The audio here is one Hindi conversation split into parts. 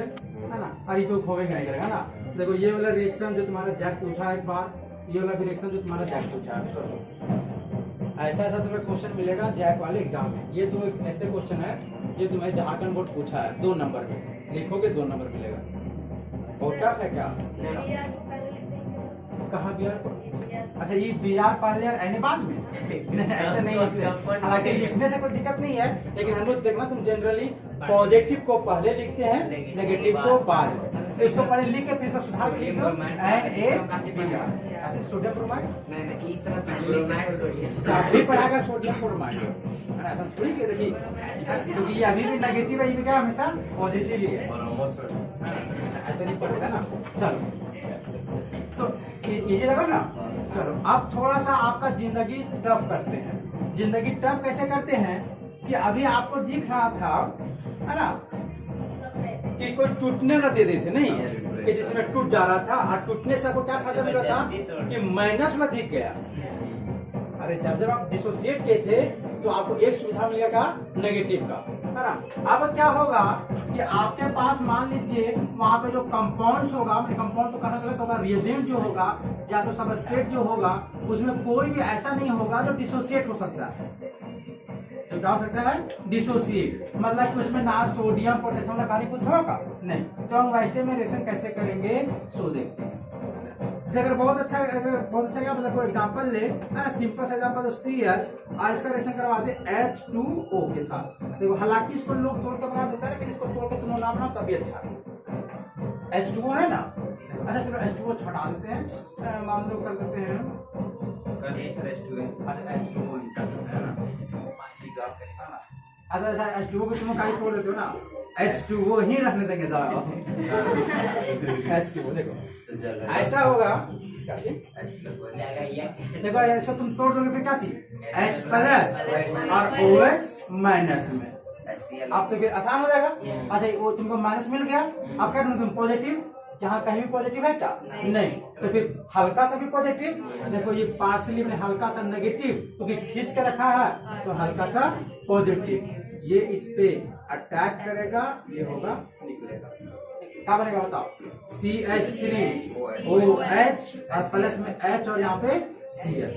है ना, और ये तो खोवेगा नहीं करेगा ना। देखो ये वाला रिएक्शन जो तुम्हारा जैक पूछा है एक बार, ये वाला रिएक्शन जो तुम्हारा जैक पूछा है, ऐसा ऐसा तुम्हें क्वेश्चन मिलेगा जैक वाले एग्जाम में। ये तो एक ऐसे क्वेश्चन है जो तुम्हें झारखंड बोर्ड पूछा है 2 नंबर में, लिखोगे 2 नंबर मिलेगा। बहुत टफ है क्या? कहाँ बिहार को? अच्छा ये बिहार पहले और एने बाद में ऐसा नहीं लिखते। हालांकि लिखने से कोई दिक्कत नहीं है, लेकिन हम लोग देखना तुम जनरली पॉजिटिव को पहले लिखते हैं, नेगेटिव को बाद में। तो इसको पहले लिख के फिर इसको सुधार के लिख दो NaBr। अच्छा सोडियम ब्रोमाइड नहीं इस तरह अभी पढ़ाएगा सोडियम ब्रोमाइड है ना, ऐसा थोड़ी के देखिए, क्योंकि ये अभी भी नेगेटिव है, ये भी क्या हमेशा पॉजिटिव ही है, ऐसा नहीं पढ़ेगा ना। चलो तो इजी लगा ना। चलो अब थोड़ा सा आपका जिंदगी टफ करते हैं। जिंदगी टफ कैसे करते हैं कि अभी आपको दिख रहा था है ना कि कोई टूटने ना दे देते नहीं कि जिसमें टूट जा रहा था, और टूटने से आपको क्या फायदा मिल रहा था कि माइनस में दिख गया। अरे जब आप डिसोसिएट किए थे तो आपको एक सुविधा मिलेगा क्या? नेगेटिव का, है ना। अब क्या होगा कि आपके पास मान लीजिए वहां पे जो कंपाउंड्स होगा, कंपाउंड तो कहना गलत होगा, रिएजेंट जो होगा या तो सबस्ट्रेट जो होगा, उसमें कोई भी ऐसा नहीं होगा जो डिसोसिएट हो सकता है। तो क्या हो सकता है? डिसोसिएट, मतलब कि उसमें ना सोडियम पोटेशियम ना कहीं कुछ होगा नहीं। तो हम वैसे में रिएक्शन कैसे करेंगे सो देखते हैं। अगर बहुत अच्छा क्या मतलब कोई एग्जांपल ले, सिंपल सा एग्जांपल तो Cl और इसका रिएक्शन करवा दे H2O के साथ। देखो हालांकि इसको लोग तोड़ के बना देता है, लेकिन इसको तोड़ के तुम ना बनाओ तभी अच्छा है। H2O है ना। अच्छा चलो H2O हटा देते हैं, मान लो कर देते हैं H2O ही कर देते हैं ना। अच्छा ऐसा H2O को तुम कहीं तोड़ देते हो ना, H2O ही रखने देंगे जाओ। H2O देखो ऐसा होगा, देखो इसको तुम तोड़ दोगे फिर क्या चीज H प्लस और OH माइनस में, अब तो फिर आसान हो जाएगा। अच्छा वो तुमको माइनस मिल गया, अब क्या तुम पॉजिटिव, यहाँ कहीं भी पॉजिटिव है क्या? नहीं। तो फिर हल्का सा भी पॉजिटिव, देखो ये पार्शियली में हल्का सा नेगेटिव क्योंकि खींच के रखा है, तो हल्का सा पॉजिटिव, ये इस पे अटैक करेगा, ये होगा निकलेगा, क्या बनेगा बताओ? CH3OH और प्लस में H और यहाँ पे Cl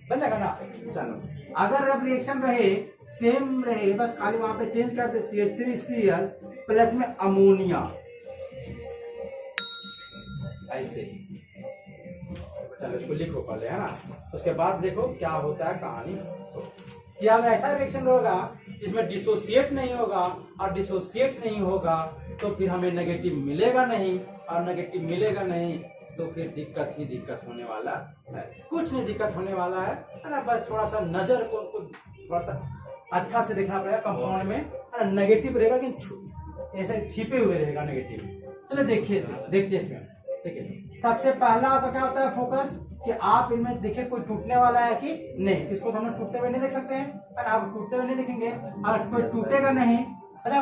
बन जाएगा ना। चलो अगर अब रिएक्शन रहे सेम रहे, बस खाली वहां पे चेंज कर दे CH3Cl प्लस में अमोनिया, ऐसे। चलो इसको लिखो पहले, है ना, उसके बाद देखो क्या होता है कहानी। कि अब ऐसा रिएक्शन होगा जिसमें डिसोसिएट नहीं होगा, और डिसोसिएट नहीं होगा तो फिर हमें नेगेटिव मिलेगा नहीं, और नेगेटिव मिलेगा नहीं तो फिर दिक्कत ही दिक्कत होने वाला है। कुछ नहीं दिक्कत होने वाला है ना, बस थोड़ा सा नजर को थोड़ा सा अच्छा से देखना पड़ेगा। कंपाउंड में है ना नेगेटिव रहेगा कि ऐसे छिपे हुए रहेगा नेगेटिव। चलो देखिए देखिए इसमें, देखिए सबसे पहला आपका क्या होता है फोकस कि आप इनमें देखिए कोई टूटने वाला है कि नहीं। इसको तो हम लोग टूटते हुए नहीं देख सकते हैं, पर आप टूटते हुए नहीं देखेंगे, और कोई टूटेगा नहीं। अच्छा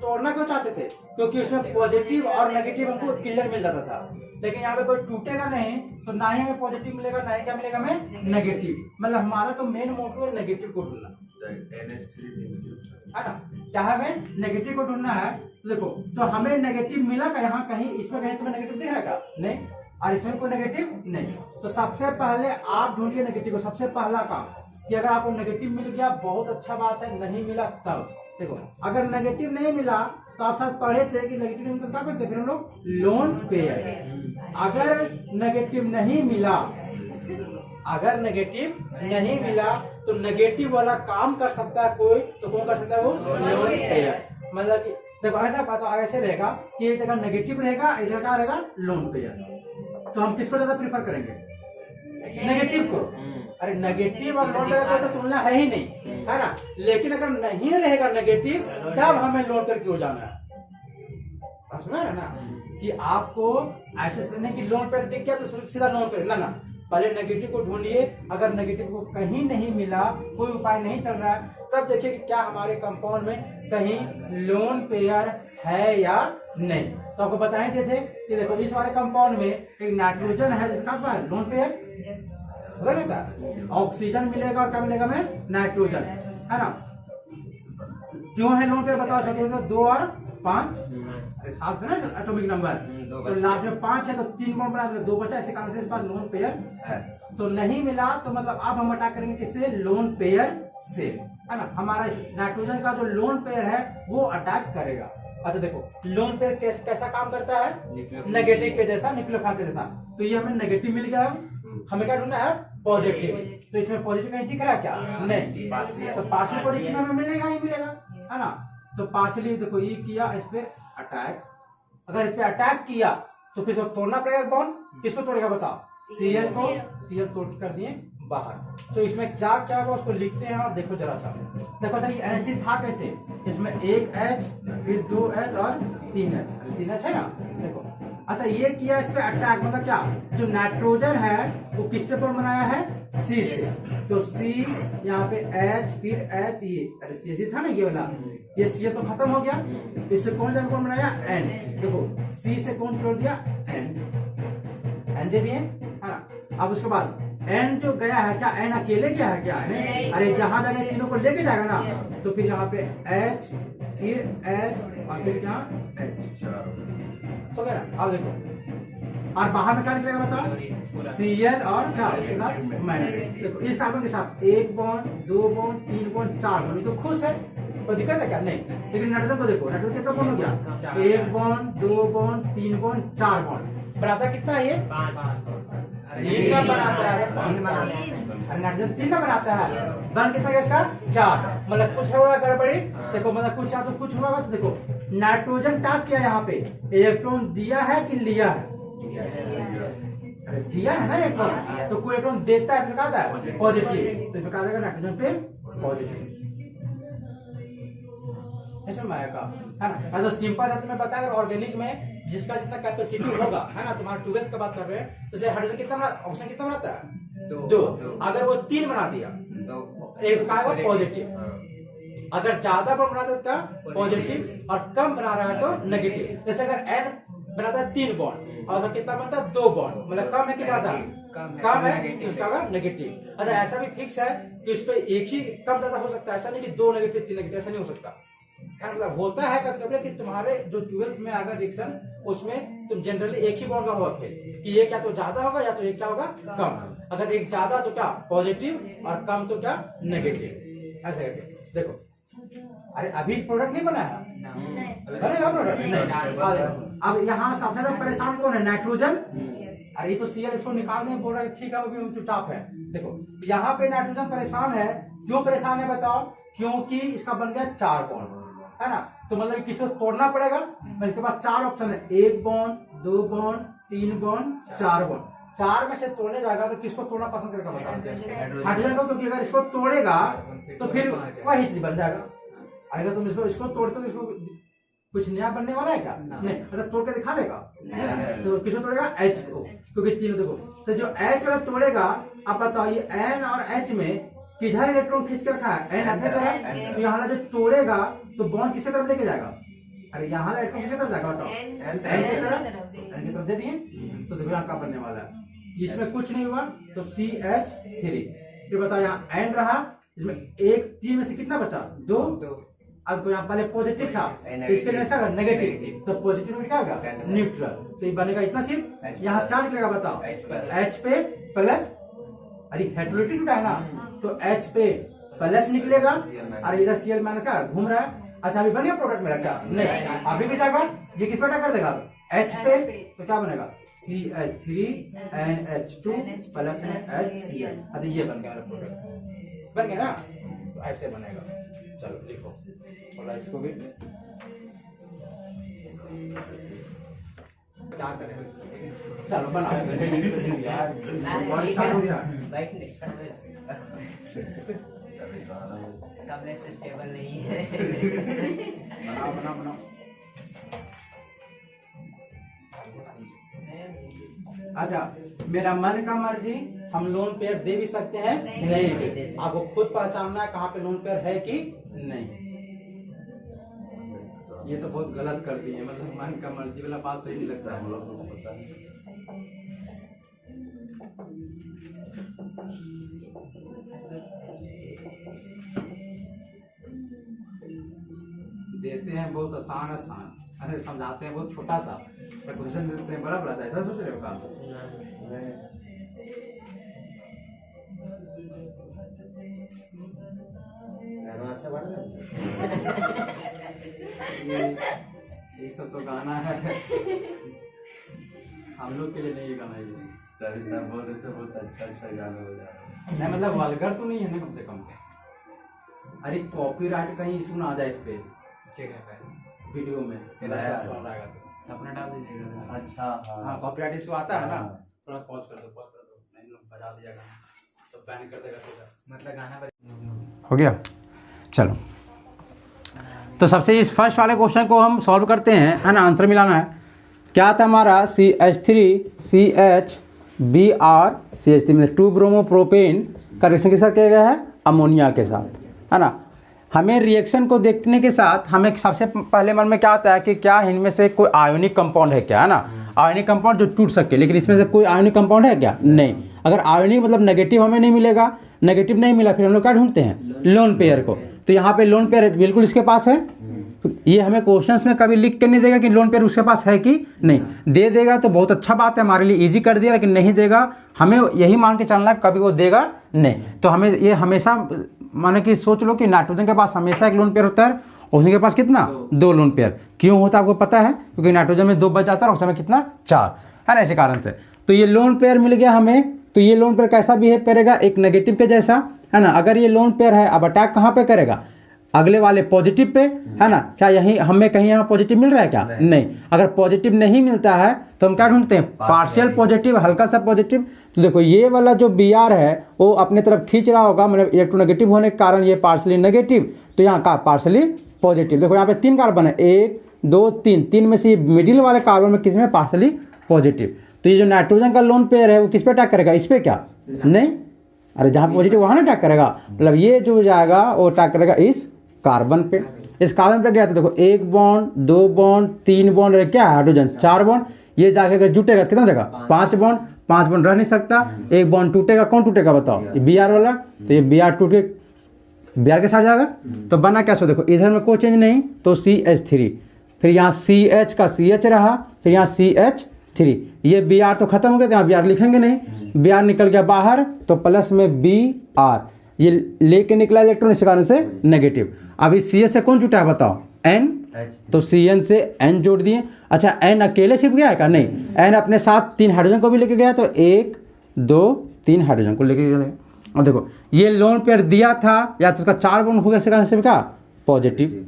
तोड़ना क्यों चाहते थे? क्योंकि उसमें पॉजिटिव और नेगेटिव हमको क्लियर मिल जाता था, लेकिन यहाँ पे कोई टूटेगा नहीं, तो ना ही हमें पॉजिटिव मिलेगा ना ही क्या मिलेगा हमें नेगेटिव। मतलब हमारा तो मेन मोटिव है नेगेटिव को ढूंढना, है ना। क्या हमें नेगेटिव को ढूंढना है। देखो तो हमें नेगेटिव मिला का यहाँ कहीं, इसमें कहीं तुम्हें नेगेटिव दिख रहा नहीं, और इसमें कोई नेगेटिव नहीं। तो सबसे पहले आप ढूंढिए नेगेटिव को। सबसे पहला काम कि अगर आपको नेगेटिव मिल गया बहुत अच्छा बात है, नहीं मिला तब देखो, अगर नेगेटिव नहीं मिला तो आप साथ पढ़े थे कि नेगेटिव नहीं मिला क्या करते, फिर हम लोग लोन पेयर। अगर नेगेटिव नहीं मिला, अगर नेगेटिव नहीं मिला तो नेगेटिव वाला काम कर सकता है कोई, तो कौन कर सकता है? वो लोन पेयर। मतलब कि देखो ऐसा बात ऐसे रहेगा कि एक जगह नेगेटिव रहेगा, एक जगह रहेगा लोन पेयर। तो हम किसको ज्यादा प्रीफर करेंगे? नेगेटिव को। अरे नेगेटिव और लोन पेयर तो तुलना है ही नहीं, है ना। लेकिन अगर नहीं रहेगा नेगेटिव तब हमें लोन पेयर क्यों जाना है? समझ रहे ना कि आपको ऐसे नहीं कि लोन पेयर दिख गया तो सीधा लोन पेयर, ना। पहले नेगेटिव को ढूंढिए। अगर नेगेटिव को कहीं नहीं मिला, कोई उपाय नहीं चल रहा है, तब देखिए कि क्या हमारे कंपाउंड में कहीं लोन पेयर है या नहीं। तो आपको बताए थे कि देखो इस वाले कंपाउंड में एक नाइट्रोजन है जिसका लोन पेयर ऑक्सीजन मिलेगा, और क्या मिलेगा हमें? नाइट्रोजन, है ना। क्यों है लोन पेयर बताओ सकते? 2 और 5, अरे 7 है ना एटॉमिक नंबर, तो लास्ट में 5 है तो 3 बॉन्ड बना, 2 बचा, इसे कारण से इस पास लोन पेयर है। तो नहीं मिला तो मतलब अब हम अटैक करेंगे किससे, लोन पेयर से, है ना। हमारा नाइट्रोजन का जो लोन पेयर है वो अटैक करेगा। अच्छा देखो लोन पेयर कैसा काम करता है, नेगेटिव के जैसा, न्यूक्लियोफाइल के जैसा। तो ये हमें नेगेटिव मिल गया, हमें क्या ढूंढना है, पॉजिटिव। तो इसमें पॉजिटिव कहीं दिख रहा है क्या, नहीं, तो पार्शियल पॉजिटिव हमें मिलेगा ही मिलेगा, है ना। तो पार्शियली देखो ये किया, इस पे अटैक, अगर इस पे अटैक किया तो फिर तोड़ना पड़ेगा बॉन्ड, किसको तोड़ेगा बताओ, Cl को, Cl तोड़ कर दिए बाहर। तो इसमें क्या क्या होगा उसको लिखते हैं, और देखो जरा सा, देखो ये NH3 था कैसे, इसमें एक H, फिर 2H और 3H है ना, देखो। अच्छा ये किया, इस पे अटैक मतलब क्या, जो नाइट्रोजन है वो किससे बॉन्ड बनाया है, C से, तो C यहाँ पे H फिर H, ये अरे C था ना ये वाला, ये C तो खत्म हो गया, इससे कौन सा बॉन्ड बनाया, N, देखो C से कौन जोड़ दिया, N दे दिए, है ना। अब उसके बाद N जो गया है, क्या N अकेले गया है क्या, नहीं, अरे जहां जाने तीनों को लेके जाएगा ना, तो फिर यहाँ पे H फिर H और फिर क्या H, तो क्या ना। अब देखो और बाहर में क्या निकलेगा बताओ, Cl और क्या उसके साथ मैग्नेट। देखो इस कार्बन के साथ 1 बॉन्ड 2 बॉन्ड 3 बॉन्ड 4 बॉन्ड, तो खुश है, कोई दिक्कत है क्या, नहीं। लेकिन नाइट्रोजन को देखो, नाइट्रोजन कितना बॉन्ड हो गया, 1 बॉन्ड 2 बॉन्ड 3 बॉन्ड 4 बॉन्ड, बनाता कितना है ये, 3 का बनाता है, अरे नाइट्रोजन 3 का बनाता है, बन कितना गया इसका, 4, मतलब कुछ हुआ गड़बड़ी, देखो मतलब कुछ या तो कुछ हुआ, तो देखो नाइट्रोजन क्या किया, यहाँ पे इलेक्ट्रॉन दिया है कि लिया है, अरे दिया है ना इलेक्ट्रॉन, तो कोई इलेक्ट्रॉन देता है, इसमें कहा है पॉजिटिव, तो इसमें कहा जाएगा नाइट्रोजन पे पॉजिटिव, इसमें आएगा, है ना। तो सिंपल शब्द में बता, अगर ऑर्गेनिक में जिसका जितना कैपेसिटी होगा, है ना, तुम्हारा 12th का बात कर रहे हैं, जैसे हाइड्रोजन कितना बना, ऑक्सीजन कितना बनाता है, 2, अगर वो 3 बना दिया, एक का पॉजिटिव, अगर ज्यादा बना देता पॉजिटिव और कम बना रहा है तो नेगेटिव। जैसे अगर N बनाता है 3 बॉन्ड और कितना बनता है 2 बॉन्ड, मतलब कम है कि ज्यादा, कम है तो उसका होगा नेगेटिव। अच्छा ऐसा भी फिक्स है कि उस पर एक ही कम ज्यादा हो सकता है, ऐसा नहीं कि 2 नेगेटिव 3 नेगेटिव, ऐसा नहीं हो सकता। मतलब होता है कभी कभी कि तुम्हारे जो 12th में अगर रिएक्शन, उसमें तुम जनरली एक ही बॉन्ड का होगा खेल, कि ये क्या तो ज्यादा होगा या तो एक क्या होगा कम, अगर एक ज्यादा तो क्या पॉजिटिव और कम तो क्या नेगेटिव, ऐसे करके देखो। अरे अभी प्रोडक्ट नहीं बना है, बनेगा प्रोडक्ट नहीं। अब यहाँ सबसे ज्यादा परेशान कौन है, नाइट्रोजन, अरे ये तो Cl इसको निकाल दें, बोल रहा है ठीक है वो भी चुपचाप है। देखो यहाँ पे नाइट्रोजन परेशान है, क्यों परेशान है बताओ, क्योंकि इसका बन गया 4 बॉन्ड, है ना, तो मतलब किसी को तोड़ना पड़ेगा, इसके पास 4 ऑप्शन है, 1 बॉन्ड 2 बॉन्ड 3 बॉन्ड 4 बॉन्ड, 4 में से तोड़ने जाएगा तो किसको तोड़ना पसंद करेगा बताओ, हाइड्रोजन को, क्योंकि अगर इसको तोड़ेगा तो फिर वही चीज बन जाएगा। अगर तुम इसको तोड़ते तो इसको कुछ नया बनने वाला है क्या, नहीं, अच्छा तोड़ के दिखा देगा, तो किसको तोड़ेगा, H को, क्योंकि तीनों देखो, तो जो H वाला तोड़ेगा, अब बताओ ये N और H में किधर इलेक्ट्रॉन खींच कर रखा है, N अपने तरफ, तो यहाँ जो तोड़ेगा तो बॉन्ड किसके तरफ लेके जाएगा, अरे यहाँ इलेक्ट्रॉन किसके तरफ जाएगा बताओ, N की तरफ दे दिए, तो देखो यहाँ का बनने वाला है, इसमें कुछ नहीं हुआ तो CH3, फिर बताओ यहाँ N रहा, इसमें 1 3 में से कितना बचा, 2, अब को यहाँ पहले पॉजिटिव था, इसके लिए इसका नेगेटिव, तो पॉजिटिव में क्या होगा न्यूट्रल, तो ये बनेगा इतना सिर्फ, यहाँ से क्या निकलेगा बताओ, H पे प्लस, अरे हेटेरोजेनिटी है ना, तो H पे प्लस निकलेगा और इधर Cl माइनस का घूम रहा है। अच्छा अभी बन गया प्रोडक्ट मेरा क्या, नहीं, अभी भी जाएगा, ये किस पे कर देगा, H पे, तो क्या बनेगा CH3NH2 प्लस में HCl, अच्छा ये बन गया मेरा प्रोडक्ट, बन गया ना, तो ऐसे बनेगा। चलो लिखो, बोला इसको भी क्या करें, चलो बनाओ यार, स्टार्ट हो गया, कमरे से स्टेबल नहीं है, बनाओ। अच्छा मेरा मन का मर्जी, हम लोन पेयर दे भी सकते हैं, नहीं, आपको खुद पहचानना है कहाँ पे लोन पेयर है कि नहीं। ये तो बहुत गलत कर दी है, मतलब मन का मर्जी वाला बात सही नहीं लगता हम लोगों को, पता है। देते हैं बहुत आसान आसान, अरे समझाते हैं बहुत छोटा सा, पर क्वेश्चन देते हैं बड़ा बड़ा सा। ऐसा सोच रहे हो काम? अच्छा बात है। ये सब तो गाना है, हम लोग के लिए नहीं गाना ये। बोले तो बहुत अच्छा गाना हो जाए। नहीं मतलब वल्गर तो नहीं है ना कम से कम। अरे कॉपीराइट कहीं इशू ना आ जाए इस पे वीडियो में, अपना डाल दीजिएगा। अच्छा हाँ, कॉपीराइट इशू आता है ना, थोड़ा पॉज कर दो नहीं बजा दिया गाना तो बैन कर देगा सीधा, मतलब गाना हो गया। चलो तो सबसे इस फर्स्ट वाले क्वेश्चन को हम सॉल्व करते हैं, है ना। आंसर मिलाना है। क्या था हमारा CH3CHBr CH3 में 2 ब्रोमो प्रोपेन का रिएक्शन के साथ किया गया है अमोनिया के साथ, है ना। हमें रिएक्शन को देखने के साथ हमें सबसे पहले मन में क्या आता है कि क्या इनमें से कोई आयोनिक कंपाउंड है क्या, है ना। आयोनिक कंपाउंड जो टूट सके, लेकिन इसमें से कोई आयोनिक कंपाउंड है क्या? नहीं। अगर आयोनिक मतलब नेगेटिव हमें नहीं मिलेगा, नेगेटिव नहीं मिला फिर हम लोग क्या ढूंढते हैं? लोन पेयर को। तो यहाँ पे लोन पेयर बिल्कुल इसके पास है। ये हमें क्वेश्चंस में कभी लिख के नहीं देगा कि लोन पेयर उसके पास है कि नहीं। दे देगा तो बहुत अच्छा बात है, हमारे लिए इजी कर दिया, लेकिन नहीं देगा हमें यही मान के चलना है कभी वो देगा नहीं। तो हमें ये हमेशा माने कि सोच लो कि नाइट्रोजन के पास हमेशा एक लोन पेयर होता है, उसके पास कितना? 2 लोन पेयर। क्यों होता है आपको पता है? क्योंकि नाइट्रोजन में 2 बच जाता है और उसमें कितना? 4, है ना। इसी कारण से तो ये लोन पेयर मिल गया हमें। तो ये लोन पेयर कैसा बिहेव करेगा? एक नेगेटिव के जैसा, है ना। अगर ये लोन पेयर है, अब अटैक कहाँ पे करेगा? अगले वाले पॉजिटिव पे, है ना। क्या यही हमें कहीं यहाँ पॉजिटिव मिल रहा है क्या? नहीं। अगर पॉजिटिव नहीं मिलता है तो हम क्या ढूंढते हैं? पार्शियल पॉजिटिव, हल्का सा पॉजिटिव। तो देखो ये वाला जो Br है वो अपने तरफ खींच रहा होगा, मतलब इलेक्ट्रोनेगेटिव होने के कारण ये पार्शियली नेगेटिव, तो यहाँ का पार्शियली पॉजिटिव। देखो यहाँ पे 3 कार्बन है, 1 2 3, 3 में से मिडिल वाले कार्बन में किसमें? Partially positive. तो ये जो नाइट्रोजन का लोन पेयर है वो किस पे अटैक करेगा? इस पे क्या? नहीं। अरे जहाँ पॉजिटिव वहाँ ना अटैक करेगा, मतलब ये जो जाएगा वो अटैक करेगा इस कार्बन पे। इस कार्बन पे गया तो देखो 1 बॉन्ड 2 बॉन्ड 3 बॉन्ड, क्या हाइड्रोजन 4 बॉन्ड। ये जाके अगर जुटेगा कितना हो जाएगा? 5 बॉन्ड। 5 बॉन्ड रह नहीं सकता, 1 बॉन्ड टूटेगा। कौन टूटेगा बताओ? ये Br वाला। तो ये Br टूट के Br के साथ जाएगा तो बना क्या? सो देखो इधर में कोई चेंज नहीं, तो CH3, फिर यहाँ CH का CH रहा, फिर यहाँ CH3। ये Br तो खत्म हो गया, तो यहाँ Br लिखेंगे नहीं, Br निकल गया बाहर, तो प्लस में Br, ये लेके निकला इलेक्ट्रॉन, इस कारण से नेगेटिव। अभी CH से कौन जुटा है बताओ? N, तो Cn से N जोड़ दिए। अच्छा N अकेले सिर्फ गया है क्या? नहीं, N अपने साथ 3 हाइड्रोजन को भी लेके गया, तो 1 2 3 हाइड्रोजन को लेके गया। और देखो ये लोन पेयर दिया था या तो उसका 4 बॉन्ड हो गया, इस कारण से क्या? पॉजिटिव।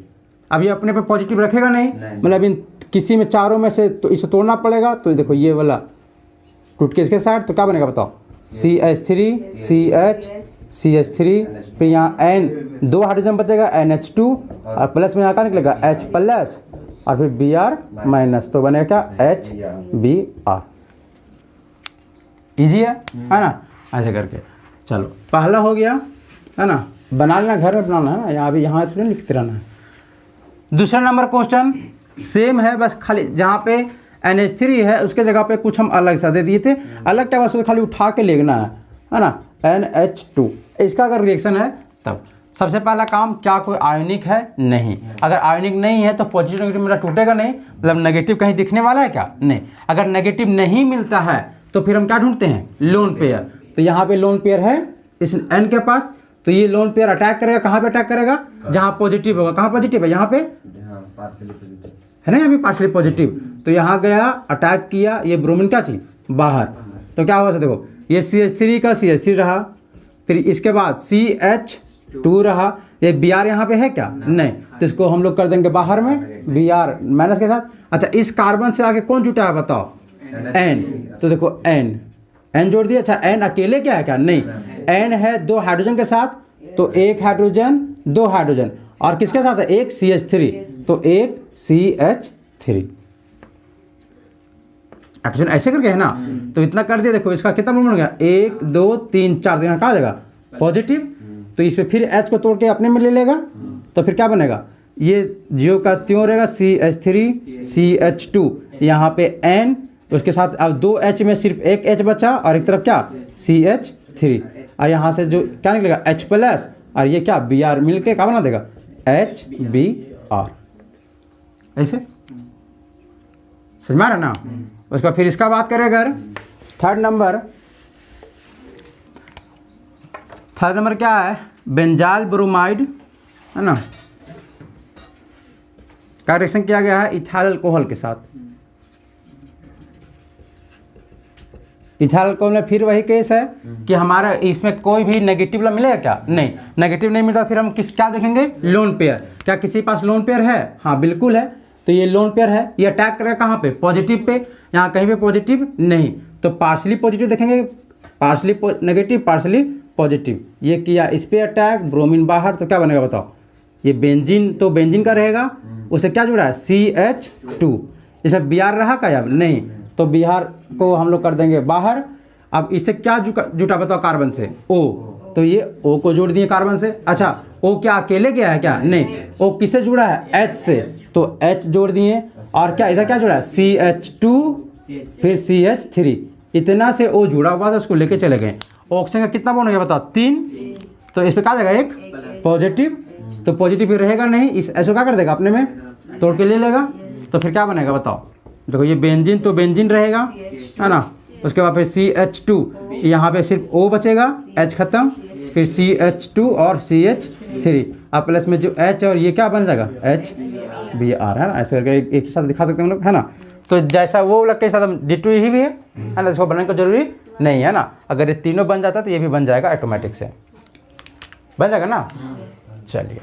अब ये अपने पे पॉजिटिव रखेगा नहीं, मतलब इन किसी में चारों में से तो इसे तोड़ना पड़ेगा। तो देखो ये वाला टूट के इसके साथ, तो क्या बनेगा बताओ? CH3 CH CH3, फिर यहाँ N 2 हाइड्रोजन बचेगा NH2, और प्लस में यहाँ का निकलेगा H प्लस, और फिर Br माइनस, तो बनेगा क्या? HBr। इजी है ना। ऐसे करके चलो पहला हो गया, है ना। बना लेना, घर में बनाना है ना, यहाँ भी यहाँ इसलिए लिखते रहना है। दूसरा नंबर क्वेश्चन सेम है, बस खाली जहाँ पे NH3 है उसके जगह पे कुछ हम अलग सा दे दिए थे। अलग क्या, बस खाली उठा के लिखना है ना। NH2 इसका अगर रिएक्शन है तब सबसे पहला काम, क्या कोई आयोनिक है? नहीं। अगर आयोनिक नहीं है तो पॉजिटिव नेगेटिव मेरा टूटेगा नहीं, मतलब नेगेटिव कहीं दिखने वाला है क्या? नहीं। अगर नेगेटिव नहीं मिलता है तो फिर हम क्या ढूंढते हैं? Lone pair. तो यहाँ पे लोन पेयर है इस N के पास, तो ये लोन पेयर अटैक करेगा। कहाँ पे अटैक करेगा? जहाँ पॉजिटिव होगा। कहाँ पॉजिटिव है? यहाँ पे है ना, यहाँ पे पार्शियली पॉजिटिव। तो यहाँ गया अटैक किया, ये ब्रोमीन क्या चीज बाहर, तो क्या हुआ? देखो ये CH3 का CH3 रहा, फिर इसके बाद CH2 रहा, ये Br यहाँ पे है क्या? नहीं। तो इसको हम लोग कर देंगे बाहर में Br माइनस के साथ। अच्छा इस कार्बन से आगे कौन जुटा है बताओ? N। तो देखो N जोड़ दिया। अच्छा N अकेले क्या है क्या? नहीं। N है 2 हाइड्रोजन के साथ, तो 1 हाइड्रोजन 2 हाइड्रोजन, और किसके साथ है? 1 CH3, तो 1 CH3। हाइड्रोजन ऐसे करके है ना, तो इतना कर दिया। देखो इसका कितना बन गया? 1 2 3 4, यहाँ कहा जाएगा? पॉजिटिव। तो इस पे फिर H को तोड़ के अपने में ले लेगा, तो फिर क्या बनेगा? ये जो का त्यों रहेगा CH3 CH2, यहाँ पे N, उसके साथ अब 2 H में सिर्फ 1 H बचा, और एक तरफ क्या? CH3, और यहाँ से जो क्या निकलेगा? H प्लस, और ये क्या? Br मिलके क्या बना देगा? HBr। ऐसे समझ में आ रहा है ना। उसके बाद फिर इसका बात करें अगर थर्ड नंबर क्या है, बेंजाइल ब्रोमाइड है ना, का रिएक्शन किया गया है इथाइल अल्कोहल के साथ। इथाइल अल्कोहल में फिर वही केस है कि हमारा इसमें कोई भी नेगेटिव मिलेगा क्या, नहीं नेगेटिव नहीं मिलता। फिर हम क्या देखेंगे, लोन पेयर। क्या किसी के पास लोन पेयर है, हाँ बिल्कुल है, तो ये लोन पेयर है। ये अटैक करेगा कहाँ पे, पॉजिटिव पे, यहाँ कहीं पे पॉजिटिव नहीं, तो पार्शली पॉजिटिव देखेंगे, पार्शली नेगेटिव पार्शली पॉजिटिव। ये किया इस पे अटैक, ब्रोमीन बाहर, तो क्या बनेगा बताओ, ये बेंजीन, तो बेंजीन का रहेगा, उसे क्या जुड़ा है CH2। इसमें Br रहा का या नहीं, तो Br को हम लोग कर देंगे बाहर। अब इससे क्या जुटा बताओ कार्बन से, O, तो ये O को जोड़ दिए कार्बन से। अच्छा O क्या अकेले गया है क्या, नहीं, O किससे जुड़ा है, H से, तो H जोड़ दिए। और क्या इधर क्या जुड़ा है, CH2 फिर CH3, इतना से O जुड़ा हुआ था, उसको लेके चले गए। ऑक्सीजन का कितना बॉन्ड हो गया बताओ, 3, तो इस पे क्या जाएगा, एक पॉजिटिव, तो पॉजिटिव फिर रहेगा नहीं, इस ऐसे क्या कर देगा अपने में तोड़ के ले लेगा, तो फिर क्या बनेगा बताओ। देखो ये बेंजीन, तो बेंजीन रहेगा है ना, उसके बाद फिर CH2, यहाँ पे सिर्फ O बचेगा, H खत्म, फिर CH2 और CH3, अब प्लस में जो H और ये क्या बन जाएगा HBr है ना। ऐसे करके एक ही साथ दिखा सकते हैं हम लोग है ना। तो जैसा वो लग के साथ D2 ही भी है ना, इसको बनाने का जरूरी नहीं है ना। अगर ये तीनों बन जाता है तो ये भी बन जाएगा ऑटोमेटिक से, बन जाएगा ना। चलिए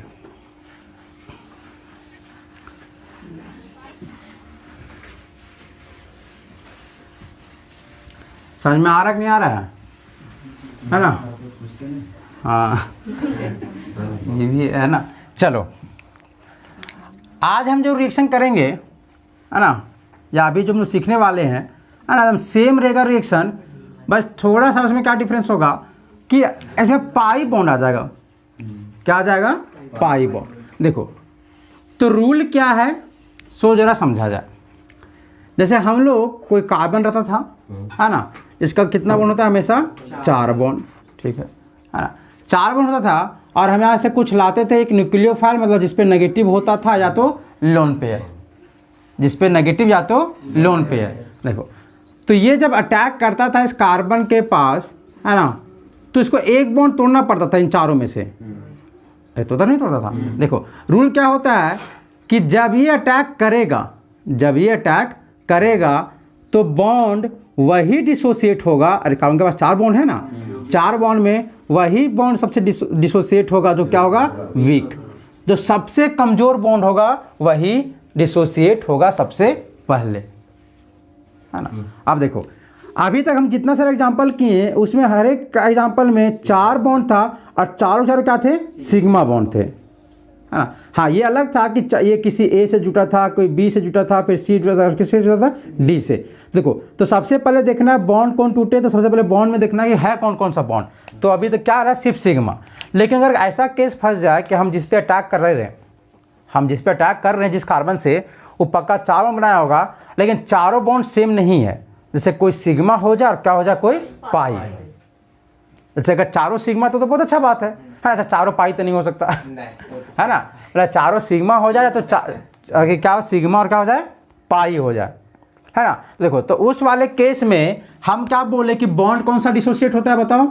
समझ में आ रहा कि नहीं आ रहा है ना। हाँ ये भी है ना। चलो आज हम जो रिएक्शन करेंगे है ना, या अभी जो हम सीखने वाले हैं है ना, सेम रहेगा रिएक्शन, बस थोड़ा सा उसमें क्या डिफरेंस होगा कि इसमें पाई बॉन्ड आ जाएगा। क्या आ जाएगा, पाई बॉन्ड। देखो तो रूल क्या है सो जरा समझा जाए। जैसे हम लोग कोई कार्बन रहता था है ना, इसका कितना बॉन्ड होता है, हमेशा 4 बॉन्ड, ठीक है ना, 4 बॉन्ड होता था। और हम यहाँ से कुछ लाते थे एक न्यूक्लियोफाइल, मतलब जिसपे नेगेटिव होता था या तो लोन पेयर, जिसपे नेगेटिव या तो लोन पेयर। देखो तो ये जब अटैक करता था इस कार्बन के पास है ना, तो इसको एक बॉन्ड तोड़ना पड़ता था इन चारों में से, तो नहीं तोड़ता था। देखो रूल क्या होता है कि जब ये अटैक करेगा तो बॉन्ड वही डिसोसिएट होगा। अरे कार्बन के पास 4 बॉन्ड है ना, 4 बॉन्ड में वही बॉन्ड सबसे डिसोसिएट होगा जो क्या होगा, वीक। जो सबसे कमजोर बॉन्ड होगा वही डिसोसिएट होगा सबसे पहले, है ना। अब देखो अभी तक हम जितना सारे एग्जांपल किए उसमें हर एक एग्जांपल में 4 बॉन्ड था और चारों क्या थे, सिग्मा बॉन्ड थे, है ना। हाँ ये अलग था कि ये किसी ए से जुटा था, कोई बी से जुटा था, फिर सी जुटा था, किससे जुटा था, डी से। देखो तो सबसे पहले देखना है बॉन्ड कौन टूटे, तो सबसे पहले बॉन्ड में देखना है कौन कौन सा बॉन्ड। तो अभी तो क्या आ रहा है, सिर्फ सिग्मा। लेकिन अगर ऐसा केस फंस जाए कि हम जिस पे अटैक कर रहे हैं, जिस कार्बन से, वो पक्का 4 बॉन्ड बनाया होगा, लेकिन चारों बॉन्ड सेम नहीं है। जैसे कोई सिग्मा हो जाए और क्या हो जाए, कोई पाई। जैसे अगर चारों सिग्मा तो बहुत अच्छा बात है, ऐसा चारों पाई तो नहीं हो सकता है ना। मतलब चारों सिग्मा हो जाए तो क्या हो, सिग्मा और क्या हो जाए, पाई हो जाए, है ना। देखो तो उस वाले केस में हम क्या बोले कि बॉन्ड कौन सा डिसोसिएट होता है बताओ,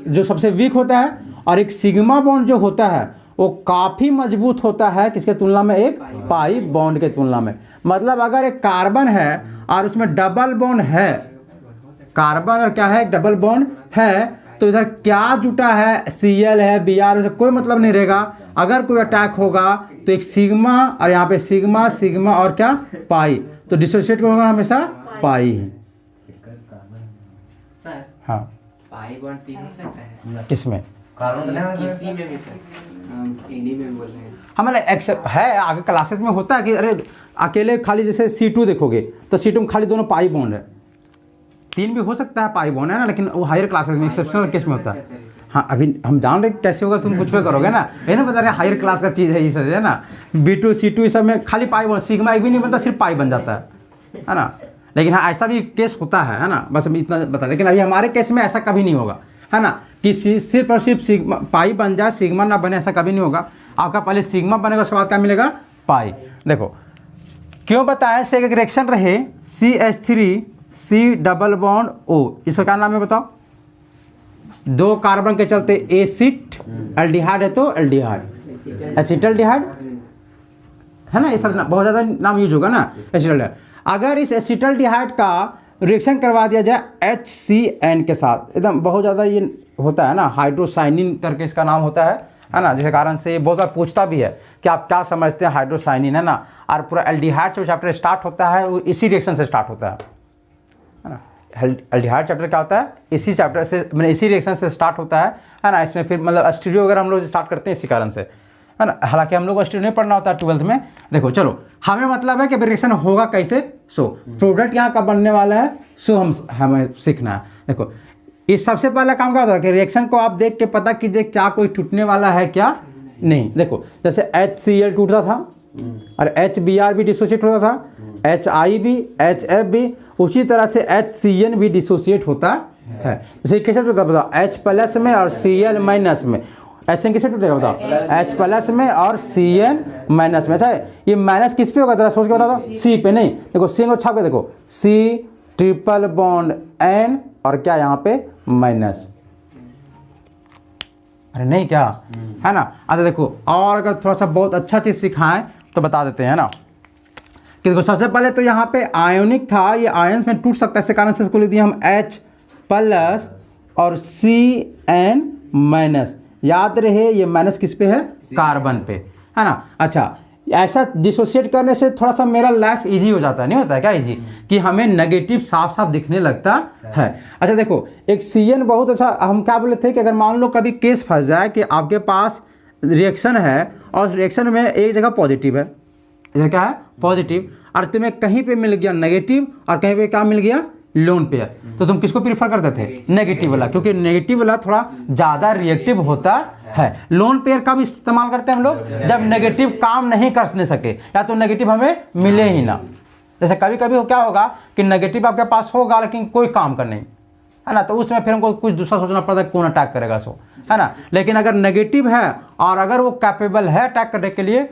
जो सबसे वीक होता है। और एक सिग्मा बॉन्ड जो होता है वो काफ़ी मजबूत होता है किसके तुलना में, एक पाई बॉन्ड के तुलना में। मतलब अगर एक कार्बन है और उसमें डबल बॉन्ड है, कार्बन और क्या है, डबल बॉन्ड है, तो इधर क्या जुटा है, Cl है, Br, उसे कोई मतलब नहीं रहेगा। अगर कोई अटैक होगा तो एक सिग्मा और यहाँ पे सिग्मा सिग्मा और क्या, पाई, तो डिसोसिएट होगा हमेशा पाई है। सर हाँ पाई बॉन्ड 3 हो सकता है किसमें, किसी में भी सर, इन्हीं में बोल रहे हैं। हमारे एक्सेप्ट है, आगे क्लासेस में होता है कि अरे अकेले खाली जैसे C2 देखोगे तो C2 में खाली दोनों पाई बॉन्ड है, 3 भी हो सकता है पाई बॉन्ड है ना, लेकिन वो हायर क्लासेस में एक्सेप्शनल केस में होता है। हाँ अभी हम जान रहे कैसे होगा, तुम कुछ पे करोगे ना, ये ना बता रहे हायर क्लास का चीज़ है ये सब, है ना। B2 C2 इस सब में खाली पाई बॉन्ड, सिग्मा एक भी नहीं बनता, सिर्फ पाई बन जाता है ना। लेकिन हाँ ऐसा भी केस होता है ना, बस हम इतना बता। लेकिन अभी हमारे केस में ऐसा कभी नहीं होगा, है ना, कि सिर्फ और सिर्फ सिग्मा पाई बन जाए, सिग्मा ना बने, ऐसा कभी नहीं होगा। आपका पहले सिग्मा बनेगा, उसके बाद क्या मिलेगा, पाई। देखो क्यों बताएं? से एक रिएक्शन रहे CH3 C double bond O, इसका क्या नाम है बताओ? दो कार्बन के चलते एसिड एल्डिहाइड है तो एल्डिहाइड, एसिटल्डिहाइड है ना, ये सब बहुत ज़्यादा नाम यूज होगा ना एसिटल्डिहाइड। अगर इस एसिटल्डिहाइड का रिएक्शन करवा दिया जाए HCN के साथ, एकदम बहुत ज़्यादा ये होता है ना, हाइड्रोसाइनिन करके इसका नाम होता है ना, जिसके कारण से ये बहुत बार पूछता भी है कि आप क्या समझते हैं हाइड्रोसाइनिन, है ना। और पूरा एल्डिहाइड जो चैप्टर स्टार्ट होता है वो इसी रिएक्शन से स्टार्ट होता है ना। एल्डिहाइड चैप्टर क्या होता है? इसी चैप्टर से, मतलब इसी रिएक्शन से स्टार्ट होता है ना। इसमें फिर मतलब स्टीरियो वगैरह हम लोग स्टार्ट करते हैं इसी कारण से, है ना। हालांकि हम लोग को स्टीरियो नहीं पढ़ना होता है 12th में। देखो चलो, हमें मतलब है कि रिएक्शन होगा कैसे, सो प्रोडक्ट यहाँ का बनने वाला है, सो हमें सीखना है। देखो इस सबसे पहला काम क्या होता है कि रिएक्शन को आप देख के पता कीजिए क्या कोई टूटने वाला है क्या नहीं। देखो जैसे HCl टूटा था और HBr भी डिसोसिएट होता था, HI भी, HF भी, उसी तरह से HCN भी डिसोसिएट होता है। जैसे कैसे टूटा बताओ? H प्लस में और Cl माइनस में। HCN कैसे टूटेगा बताओ? H प्लस में और Cn माइनस में। अच्छा ये माइनस किस पे होगा जरा सोच के बता दो? C पे नहीं। देखो C को छाप के देखो, C ट्रिपल बॉन्ड N और क्या यहाँ पे माइनस, अरे नहीं क्या है ना। अच्छा देखो, और अगर थोड़ा सा बहुत अच्छा चीज़ सिखाएं तो बता देते हैं ना कि देखो सबसे पहले तो यहाँ पे आयोनिक था, ये आयंस में टूट सकता है, इस कारण से इसको लिख दिया हम H प्लस और Cn माइनस। याद रहे ये माइनस किस पे है? कार्बन पे, है ना। अच्छा ऐसा डिसोसिएट करने से थोड़ा सा मेरा लाइफ इजी हो जाता है, नहीं होता है क्या इजी, कि हमें नेगेटिव साफ साफ दिखने लगता है। अच्छा देखो एक Cn बहुत अच्छा, हम क्या बोले थे कि अगर मान लो कभी केस फंस जाए कि आपके पास रिएक्शन है और रिएक्शन में एक जगह पॉजिटिव है, इधर क्या है पॉजिटिव, और तुम्हें कहीं पे मिल गया नेगेटिव और कहीं पे क्या मिल गया लोन पेयर, तो तुम किसको प्रीफर करते थे? नेगेटिव वाला, क्योंकि नेगेटिव वाला थोड़ा ज़्यादा रिएक्टिव होता है। लोन पेयर का भी इस्तेमाल करते हैं हम लोग जब नेगेटिव काम नहीं कर सके या तो नेगेटिव हमें मिले ही ना। जैसे कभी कभी क्या होगा कि नेगेटिव आपके पास होगा लेकिन कोई काम का नहीं, है ना, तो उसमें फिर हमको कुछ दूसरा सोचना पड़ता है कौन अटैक करेगा सो, है ना। लेकिन अगर नेगेटिव है और अगर वो कैपेबल है अटैक करने के लिए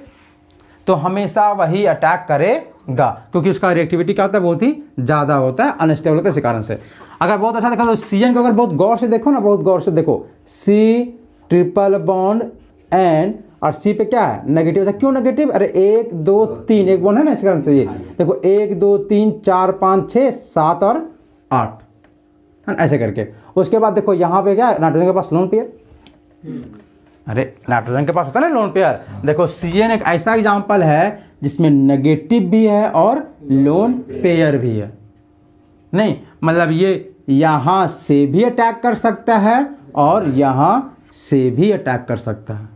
तो हमेशा वही अटैक करेगा, क्योंकि उसका रिएक्टिविटी क्या होता है बहुत ही ज़्यादा होता है, अनस्टेबल होता है। इसी कारण से अगर बहुत अच्छा देखा तो Cn को अगर बहुत गौर से देखो ना, बहुत गौर से देखो, C ट्रिपल बॉन्ड N और C पे क्या है नेगेटिव। क्यों नेगेटिव? अरे 1 2 3 एक बॉन्ड है ना, इस कारण से ये देखो 1 2 3 4 5 6 7 और 8, है ना, ऐसे करके। उसके बाद देखो यहाँ पे क्या है, नाइट्रोजन के पास लोन पेयर, अरे नाइट्रोजन के पास होता है ना लोन पेयर। देखो Cn एक ऐसा एग्जाम्पल है जिसमें नेगेटिव भी है और लोन पेयर भी है। नहीं मतलब ये यहाँ से भी अटैक कर सकता है और यहाँ से भी अटैक कर सकता है।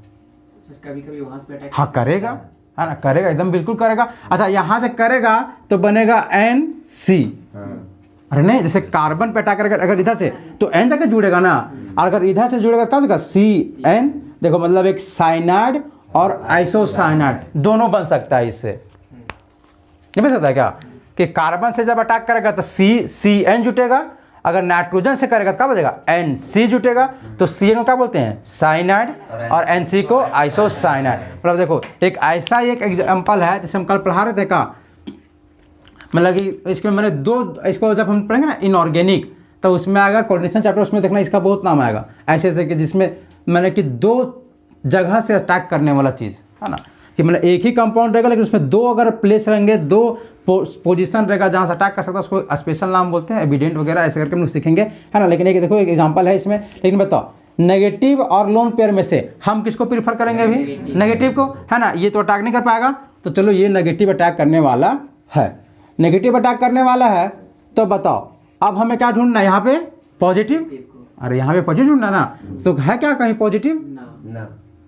कभी कभी वहां से अटैक हाँ करेगा, है ना, करेगा, एकदम बिल्कुल करेगा। अच्छा यहाँ से करेगा तो बनेगा NC, अरे नहीं जैसे कार्बन पे अटैक करेगा अगर इधर से तो N जाके जुड़ेगा ना, और अगर इधर से जुड़ेगा क्या होगा CN। देखो मतलब एक साइनाइड और आइसोसाइनाइड दोनों बन सकता है इससे, नहीं बन सकता है क्या कि कार्बन से जब अटैक करेगा तो CN जुटेगा, अगर नाइट्रोजन से करेगा तो क्या बचेगा NC जुटेगा। तो CN को क्या बोलते हैं साइनाइड और NC को आइसोसाइनाइड। मतलब देखो एक ऐसा एक एग्जाम्पल है जिसे हम कल पढ़ा रहे थे का, मतलब कि इसमें मैंने दो, इसको जब हम पढ़ेंगे ना इनऑर्गेनिक तो उसमें आएगा कोऑर्डिनेशन चैप्टर, उसमें देखना इसका बहुत नाम आएगा ऐसे ऐसे कि जिसमें मैंने कि दो जगह से अटैक करने वाला चीज़ है ना, कि मतलब एक ही कंपाउंड रहेगा लेकिन उसमें दो अगर प्लेस रहेंगे, दो पोजीशन रहेगा जहाँ से अटैक कर सकता है, उसको स्पेशल नाम बोलते हैं, एविडेंट वगैरह ऐसे करके हम लोग सीखेंगे, है ना। लेकिन एक देखो एक एग्जांपल है इसमें, लेकिन बताओ नेगेटिव और लोन पेयर में से हम किसको प्रीफर करेंगे अभी? नेगेटिव को, है ना। ये तो अटैक नहीं कर पाएगा तो चलो ये नेगेटिव अटैक करने वाला है, नेगेटिव अटैक करने वाला है। तो बताओ अब हमें क्या ढूंढना है यहाँ पे पॉजिटिव, अरे यहाँ पे पॉजिटिव ढूंढना ना, तो है क्या कहीं पॉजिटिव?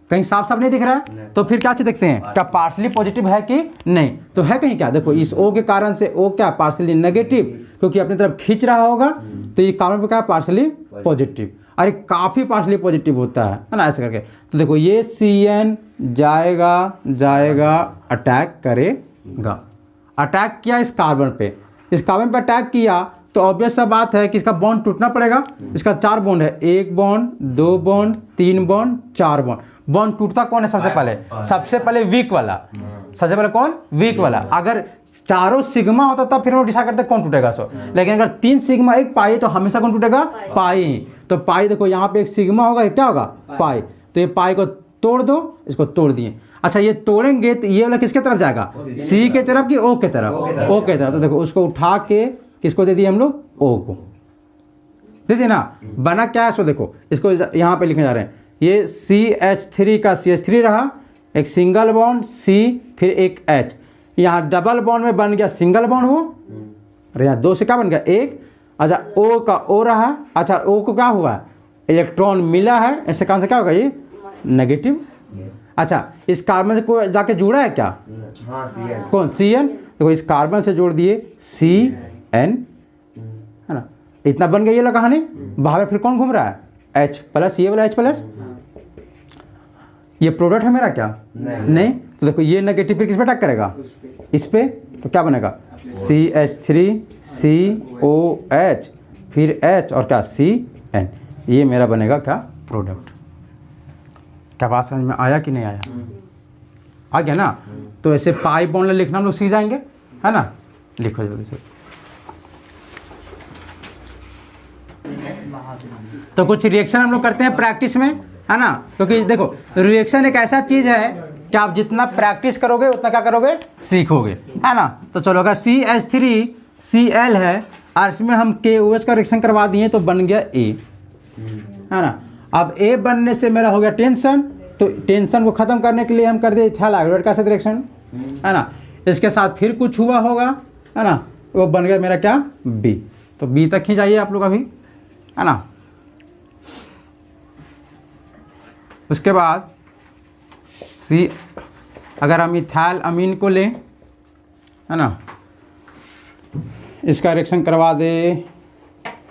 कहीं साफ साफ नहीं दिख रहा है, तो फिर क्या चीज देखते हैं क्या पार्शली पॉजिटिव है कि नहीं, तो है कहीं क्या। देखो इस O के कारण से O क्या पार्शली नेगेटिव, क्योंकि अपनी तरफ खींच रहा होगा, तो ये कार्बन पे क्या पार्शली पॉजिटिव, अरे काफी पार्शली पॉजिटिव होता है ना, ऐसे करके। तो देखो ये Cn जाएगा जाएगा अटैक करेगा, अटैक किया इस कार्बन पे, इस कार्बन पे अटैक किया तो ऑब्वियस सा बात है कि इसका बॉन्ड टूटना पड़ेगा। इसका 4 बॉन्ड है, 1 bond 2 bond 3 bond 4 bond, bond टूटता कौन है सबसे पहले? सबसे पहले वीक वाला। सबसे पहले कौन? वीक वाला। अगर चारों सिग्मा होता तब फिर वो डिसाइड करते कौन टूटेगा सो, लेकिन अगर 3 सिग्मा 1 पाई तो हमेशा कौन टूटेगा? पाई। तो पाई देखो यहाँ पे एक सिग्मा होगा, क्या होगा? पाई। तो ये पाई को तोड़ दो, इसको तोड़ दिए। अच्छा ये तोड़ेंगे तो ये वाला किसके तरफ जाएगा? सी के तरफ कि ओ के तरफ? ओ के तरफ। तो देखो उसको उठा के किसको दे दिए हम लोग? ओ को दे दिए ना। बना क्या है सो देखो, इसको यहाँ पे लिखने जा रहे हैं। ये CH3 का CH3 रहा, एक सिंगल बॉन्ड C, फिर एक H। यहाँ डबल बॉन्ड में बन गया सिंगल बॉन्ड हो, अरे यहाँ 2 से क्या बन गया? 1। अच्छा O का O रहा, अच्छा O को क्या हुआ? इलेक्ट्रॉन मिला है, इससे कौन से क्या होगा? ये नेगेटिव। अच्छा इस कार्बन से कोई जाके जुड़ा है क्या? कौन? Cn। देखो इस कार्बन से जोड़ दिए Cn, है ना। इतना बन गया ये लगा कहानी। बाहर में फिर कौन घूम रहा है? H प्लस, ये वाला H प्लस। ये प्रोडक्ट है मेरा क्या? नहीं। तो देखो ये नेगेटिव फिर किस पे अटैक करेगा? इस पे। तो क्या बनेगा? CH3 COH फिर H और क्या? Cn। ये मेरा बनेगा क्या? प्रोडक्ट। क्या बात समझ में आया कि नहीं आया? आ गया ना। तो ऐसे पाई बॉन्ड लिखना हम लोग सीख जाएंगे, है ना। लिखो जल्दी से। तो कुछ रिएक्शन हम लोग करते हैं प्रैक्टिस में, है ना। क्योंकि देखो रिएक्शन एक ऐसा चीज है कि आप जितना प्रैक्टिस करोगे उतना क्या करोगे? सीखोगे, है ना। तो चलो अगर CH3Cl है और इसमें हम KOH का रिएक्शन करवा दिए तो बन गया A, है ना। अब A बनने से मेरा हो गया टेंशन, तो टेंशन को खत्म करने के लिए हम कर दिए इथाइल हाइड्रोलाइड का साथ रिएक्शन, है ना। इसके साथ फिर कुछ हुआ होगा, है ना, वो बन गया मेरा क्या? B। तो B तक ही जाइए आप लोग अभी, है ना। उसके बाद C, अगर हम इथाइल अमीन को लें, है ना, इसका रिएक्शन करवा दे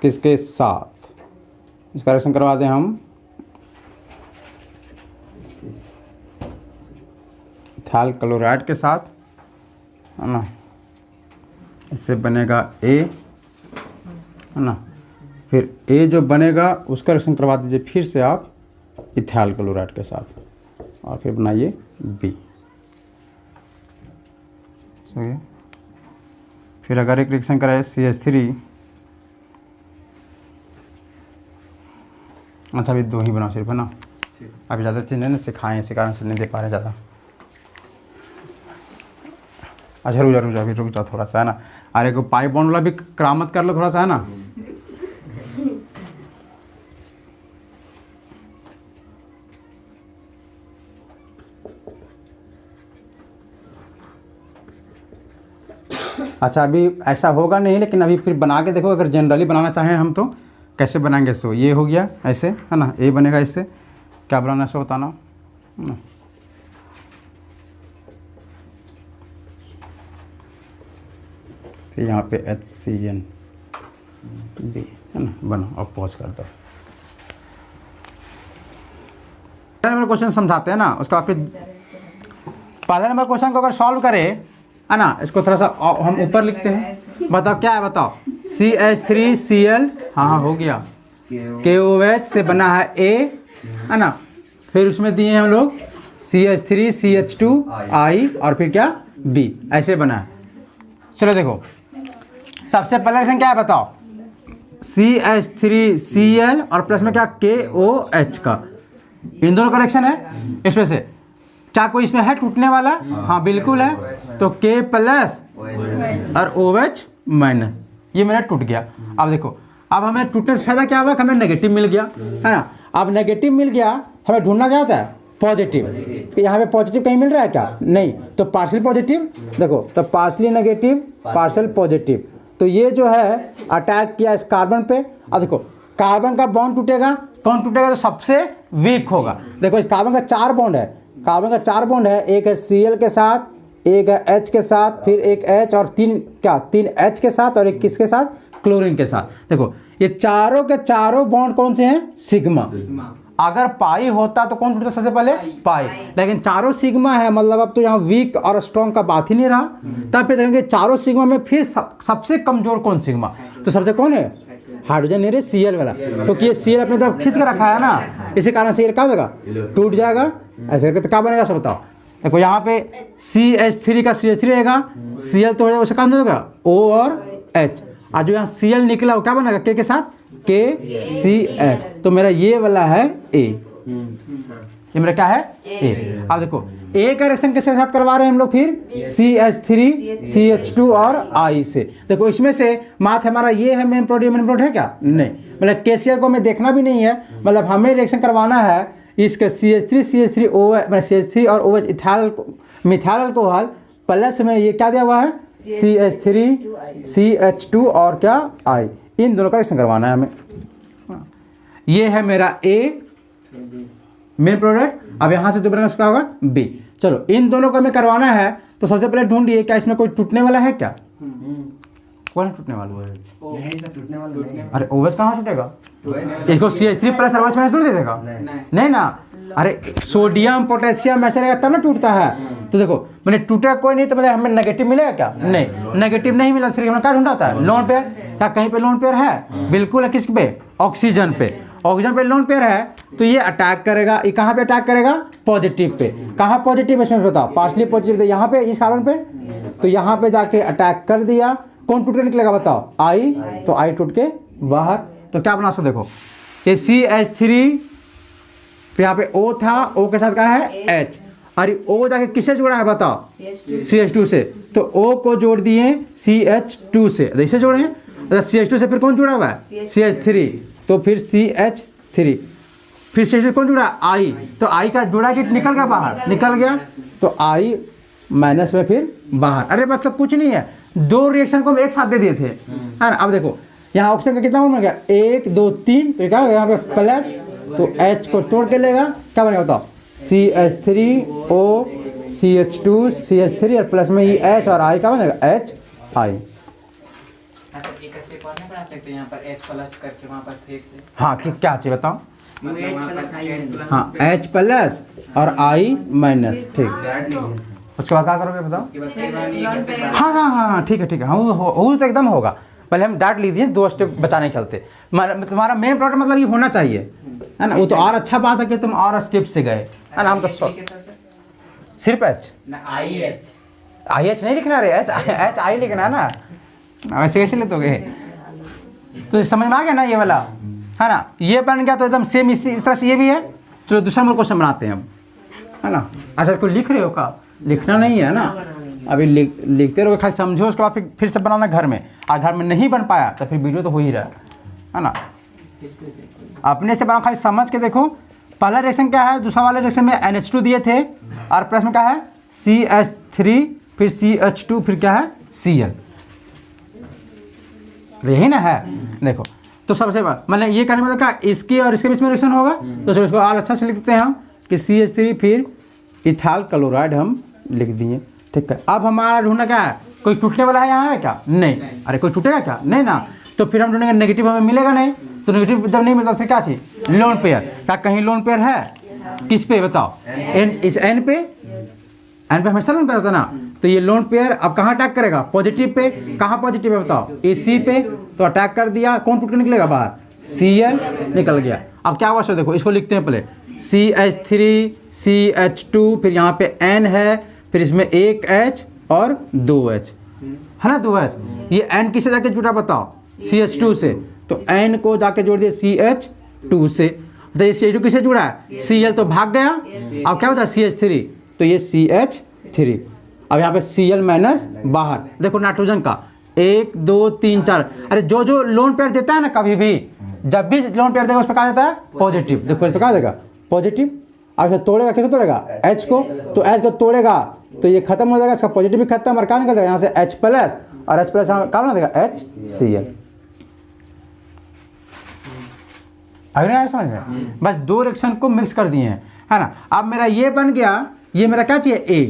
किसके साथ? इसका रिएक्शन करवा दें हम इथाइल क्लोराइड के साथ, है ना। इससे बनेगा A, है ना। फिर A जो बनेगा उसका रिएक्शन करवा दीजिए फिर से आप इथाइल क्लोराइड के साथ, और फिर बनाइए B। सही। फिर अगर एक रिएक्शन कराए CH3, अच्छा अभी 2 ही बनाओ सिर्फ, है ना। अभी ज़्यादा चीज़ नहीं सिखाएं, इसी कारण से नहीं दे पा रहे ज़्यादा। अच्छा रुक जाओ थोड़ा सा, है ना। अरे को पाई बॉन्ड वाला भी करामत कर लो थोड़ा सा, है ना। अच्छा अभी ऐसा होगा नहीं, लेकिन अभी फिर बना के देखो। अगर जनरली बनाना चाहें हम तो कैसे बनाएंगे? सो ये हो गया ऐसे, है ना। A बनेगा इससे, क्या बनाना है सो बताना, है ना। फिर यहाँ पे HCN B, है ना। बनो अब पॉज कर दो। पहले नंबर क्वेश्चन समझाते हैं ना, उसका फिर पहले नंबर क्वेश्चन को अगर सॉल्व करें, है ना, इसको थोड़ा सा हम ऊपर लिखते हैं। बताओ क्या है? बताओ। CH3Cl, हाँ हो गया। KOH से बना है A, है ना। फिर उसमें दिए हम लोग CH3CH2I और फिर क्या? B, ऐसे बना है। चलो देखो सबसे पहला रिएक्शन क्या है बताओ? CH3Cl और प्लस में क्या? KOH का। इन दोनों का रिएक्शन है। इसमें से क्या कोई इसमें है टूटने वाला? हाँ बिल्कुल है। तो K प्लस और OH माइनस, ये मेरा टूट गया। अब देखो अब हमें टूटने से फायदा क्या हुआ? हमें नेगेटिव मिल गया, है ना। अब नेगेटिव मिल गया, हमें ढूंढना क्या होता है? पॉजिटिव। तो यहाँ पे पॉजिटिव कहीं मिल रहा है क्या? नहीं। तो पार्शियल पॉजिटिव, देखो तो पार्शियली नेगेटिव पार्शियल पॉजिटिव। तो ये जो है अटैक किया इस कार्बन पे। अब देखो कार्बन का बॉन्ड टूटेगा, कौन टूटेगा? तो सबसे वीक होगा। देखो इस कार्बन का 4 बॉन्ड है, कार्बन का 4 बॉन्ड है। एक है Cl के साथ, एक है H के साथ, फिर एक H और 3 H के साथ और एक किसके साथ? क्लोरीन के साथ। देखो ये चारों के चारों बॉन्ड कौन से हैं? सिग्मा। अगर पाई होता तो कौन टूटता सबसे पहले? पाई। लेकिन चारों सिग्मा है, मतलब अब तो यहाँ वीक और स्ट्रॉन्ग का बात ही नहीं रहा। तब फिर देखेंगे चारों सिग्मा में फिर सबसे कमजोर कौन सिग्मा? तो सबसे कौन है? हाइड्रोजन नहीं, Cl वाला। क्योंकि ये Cl अपने तरफ खींच के रखा है ना, इसी कारण से ये क्या हो जाएगा? टूट जाएगा। ऐसे करके तो क्या बनेगा सब बताओ। देखो यहाँ पे CH3 का CH3 रहेगा, Cl तो हो जाएगा, उसका काम होगा O और H, और जो यहाँ Cl निकला वो क्या बनेगा K के साथ KCl। तो मेरा ये वाला है A, ये मेरा क्या है A। अब देखो A का रिएक्शन किसके साथ करवा रहे हैं हम लोग फिर CH3 CH2 और I से। देखो इसमें से माथ हमारा ये है मेन प्रोडक्ट है क्या, नहीं, मतलब KCl को हमें देखना भी नहीं है, मतलब हमें रिएक्शन करवाना है इसके CH3 OH, मतलब CH3 और OH ethyl methyl alcohol plus में ये क्या दिया हुआ है CH3 CH2 और क्या I, इन दोनों का रिएक्शन करवाना है हमें। ये है मेरा A मेन प्रोडक्ट। अब यहाँ से जो बनेगा उसका होगा B। चलो इन दोनों का हमें करवाना है, तो सबसे पहले ढूंढिए क्या इसमें कोई टूटने वाला है क्या, कौन है टूटने वाला है? अरे OH कहाँ टूटेगा, इसको CH3 प्लस OH माइनस टूट देगा, नहीं ना, अरे सोडियम पोटेशियम ऐसे रहेगा तब ना टूटता है। तो देखो मैंने टूटा कोई नहीं, तो मतलब हमें नेगेटिव मिलेगा क्या, नहीं, नेगेटिव नहीं मिला, फिर हमें क्या ढूंढा होता है लोन पेयर। क्या कहीं पे लोन पेयर है, बिल्कुल है, किस पे, ऑक्सीजन पे, ऑक्सीजन पे लोन पेयर है, तो ये अटैक करेगा, ये कहाँ पे अटैक करेगा पॉजिटिव पे। कहाँ पॉजिटिव है इसमें बताओ, पार्शली पॉजिटिव, तो यहाँ पे इस कार्बन पे, तो यहाँ पे जाके अटैक कर दिया, कौन टूट के निकलेगा बताओ I, तो I टूट के बाहर। तो क्या बना सो देखो ये CH3, फिर यहाँ पे O था, O के साथ क्या है H, और O जाके किससे जुड़ा है बताओ CH2 से, तो O को जोड़ दिए CH2 से, इसे जोड़े हैं, CH2 से फिर कौन जुड़ा हुआ है CH3, तो फिर CH3, फिर CH3 कौन जुड़ा I, तो I का जुड़ा कि निकल गया बाहर, निकल गया, तो I माइनस में फिर बाहर। अरे मतलब कुछ नहीं है, दो रिएक्शन को हम एक साथ दे दिए थे, है ना। अब देखो यहाँ ऑक्सीजन का कितना बन गया 1 2 3, तो क्या होगा यहाँ पे प्लस, तो H को तोड़ के लेगा, क्या बनेगा बताओ CH3O CH2 CH3 और प्लस में ये H और I का बनेगा HI। यहाँ पर H प्लस करके वहाँ पर फिर से, हाँ क्या चाहिए बताओ, हाँ H प्लस और I माइनस, ठीक, उसके बाद क्या करोगे बताओ। हाँ ठीक है, हाँ वो तो एकदम होगा, पहले हम डाट लीजिए, 2 स्टेप बचाने चलते, तुम्हारा मेन प्रोडक्ट मतलब ये होना चाहिए, है ना। वो तो और अच्छा बात है कि तुम और स्टेप से गए, है ना। हम तो सिर्फ H IH नहीं लिखना, रे HI लिखना है ना, वैसे कैसे लिख दोगे, तो समझ में आ गया ना ये वाला, है ना। ये बन गया तो एकदम सेम इसी तरह से ये भी है। चलो दूसरा मोर क्वेश्चन बनाते हैं हम, है ना। अच्छा इसको लिख रहे हो का, लिखना नहीं है ना, अभी लिखते रहोगे, खाली समझो, उसके बाद फिर से बनाना घर में। आज घर में नहीं बन पाया तो फिर वीडियो तो हो ही रहा है ना। अपने से बनाओ, खाली समझ के देखो। पहला रिएक्शन क्या है, दूसरा वाले रिएक्शन में NH2 दिए थे, और प्लस में क्या है CH3 फिर CH2 फिर क्या है Cl, यही ना है। देखो तो सबसे मतलब ये करने में क्या इसके और इसके बीच में रिएक्शन होगा, तो चलो इसको और अच्छा से लिखते हैं हम कि CH3 फिर इथाइल क्लोराइड हम लिख दिए, ठीक है। अब हमारा ढूंढना क्या है, कोई टूटने वाला है यहाँ है क्या, नहीं, अरे कोई टूटेगा क्या, नहीं ना, तो फिर हम ढूंढेंगे नेगेटिव, हमें मिलेगा नहीं, तो नेगेटिव जब नहीं मिलता फिर क्या चाहिए लोन पेयर। क्या कहीं लोन पेयर है, किस पे बताओ इस N पे हमेशा लोन पेयर होता है ना, तो ये लोन पेयर अब कहाँ अटैक करेगा पॉजिटिव पे, कहाँ पॉजिटिव है बताओ AC पे, तो अटैक कर दिया, कौन टूट के निकलेगा बाहर Cl निकल गया। अब क्या हुआ सो देखो, इसको लिखते हैं पहले CH3 CH2 फिर यहाँ पे N है, फिर इसमें एक H और 2H है ना, 2H, ये N किससे जाके जुड़ा बताओ CH2 से, तो N को जाके जोड़ दिया CH2 से, तो ये CH2 किससे जुड़ा है Cl, तो भाग गया, अब क्या होता है CH3, तो ये CH3, अब यहाँ पे Cl माइनस बाहर। देखो नाइट्रोजन का 1 2 3 4, अरे जो लोन पेयर देता है ना, कभी भी जब भी लोन पेयर देगा उस पर कहा जाता है पॉजिटिव। देखो इस पर कहा देगा पॉजिटिव, अब इसे तोड़ेगा, कैसे तोड़ेगा H को, तो H को तोड़ेगा तो ये खत्म हो जाएगा, इसका पॉजिटिव भी खत्म, और क्या निकल जाएगा यहाँ से H प्लस, और H प्लस क्या बना देगा HCl। अगर आया समझ में, बस 2 रिएक्शन को मिक्स कर दिए हैं, है ना। अब मेरा ये बन गया, ये मेरा क्या चाहिए A,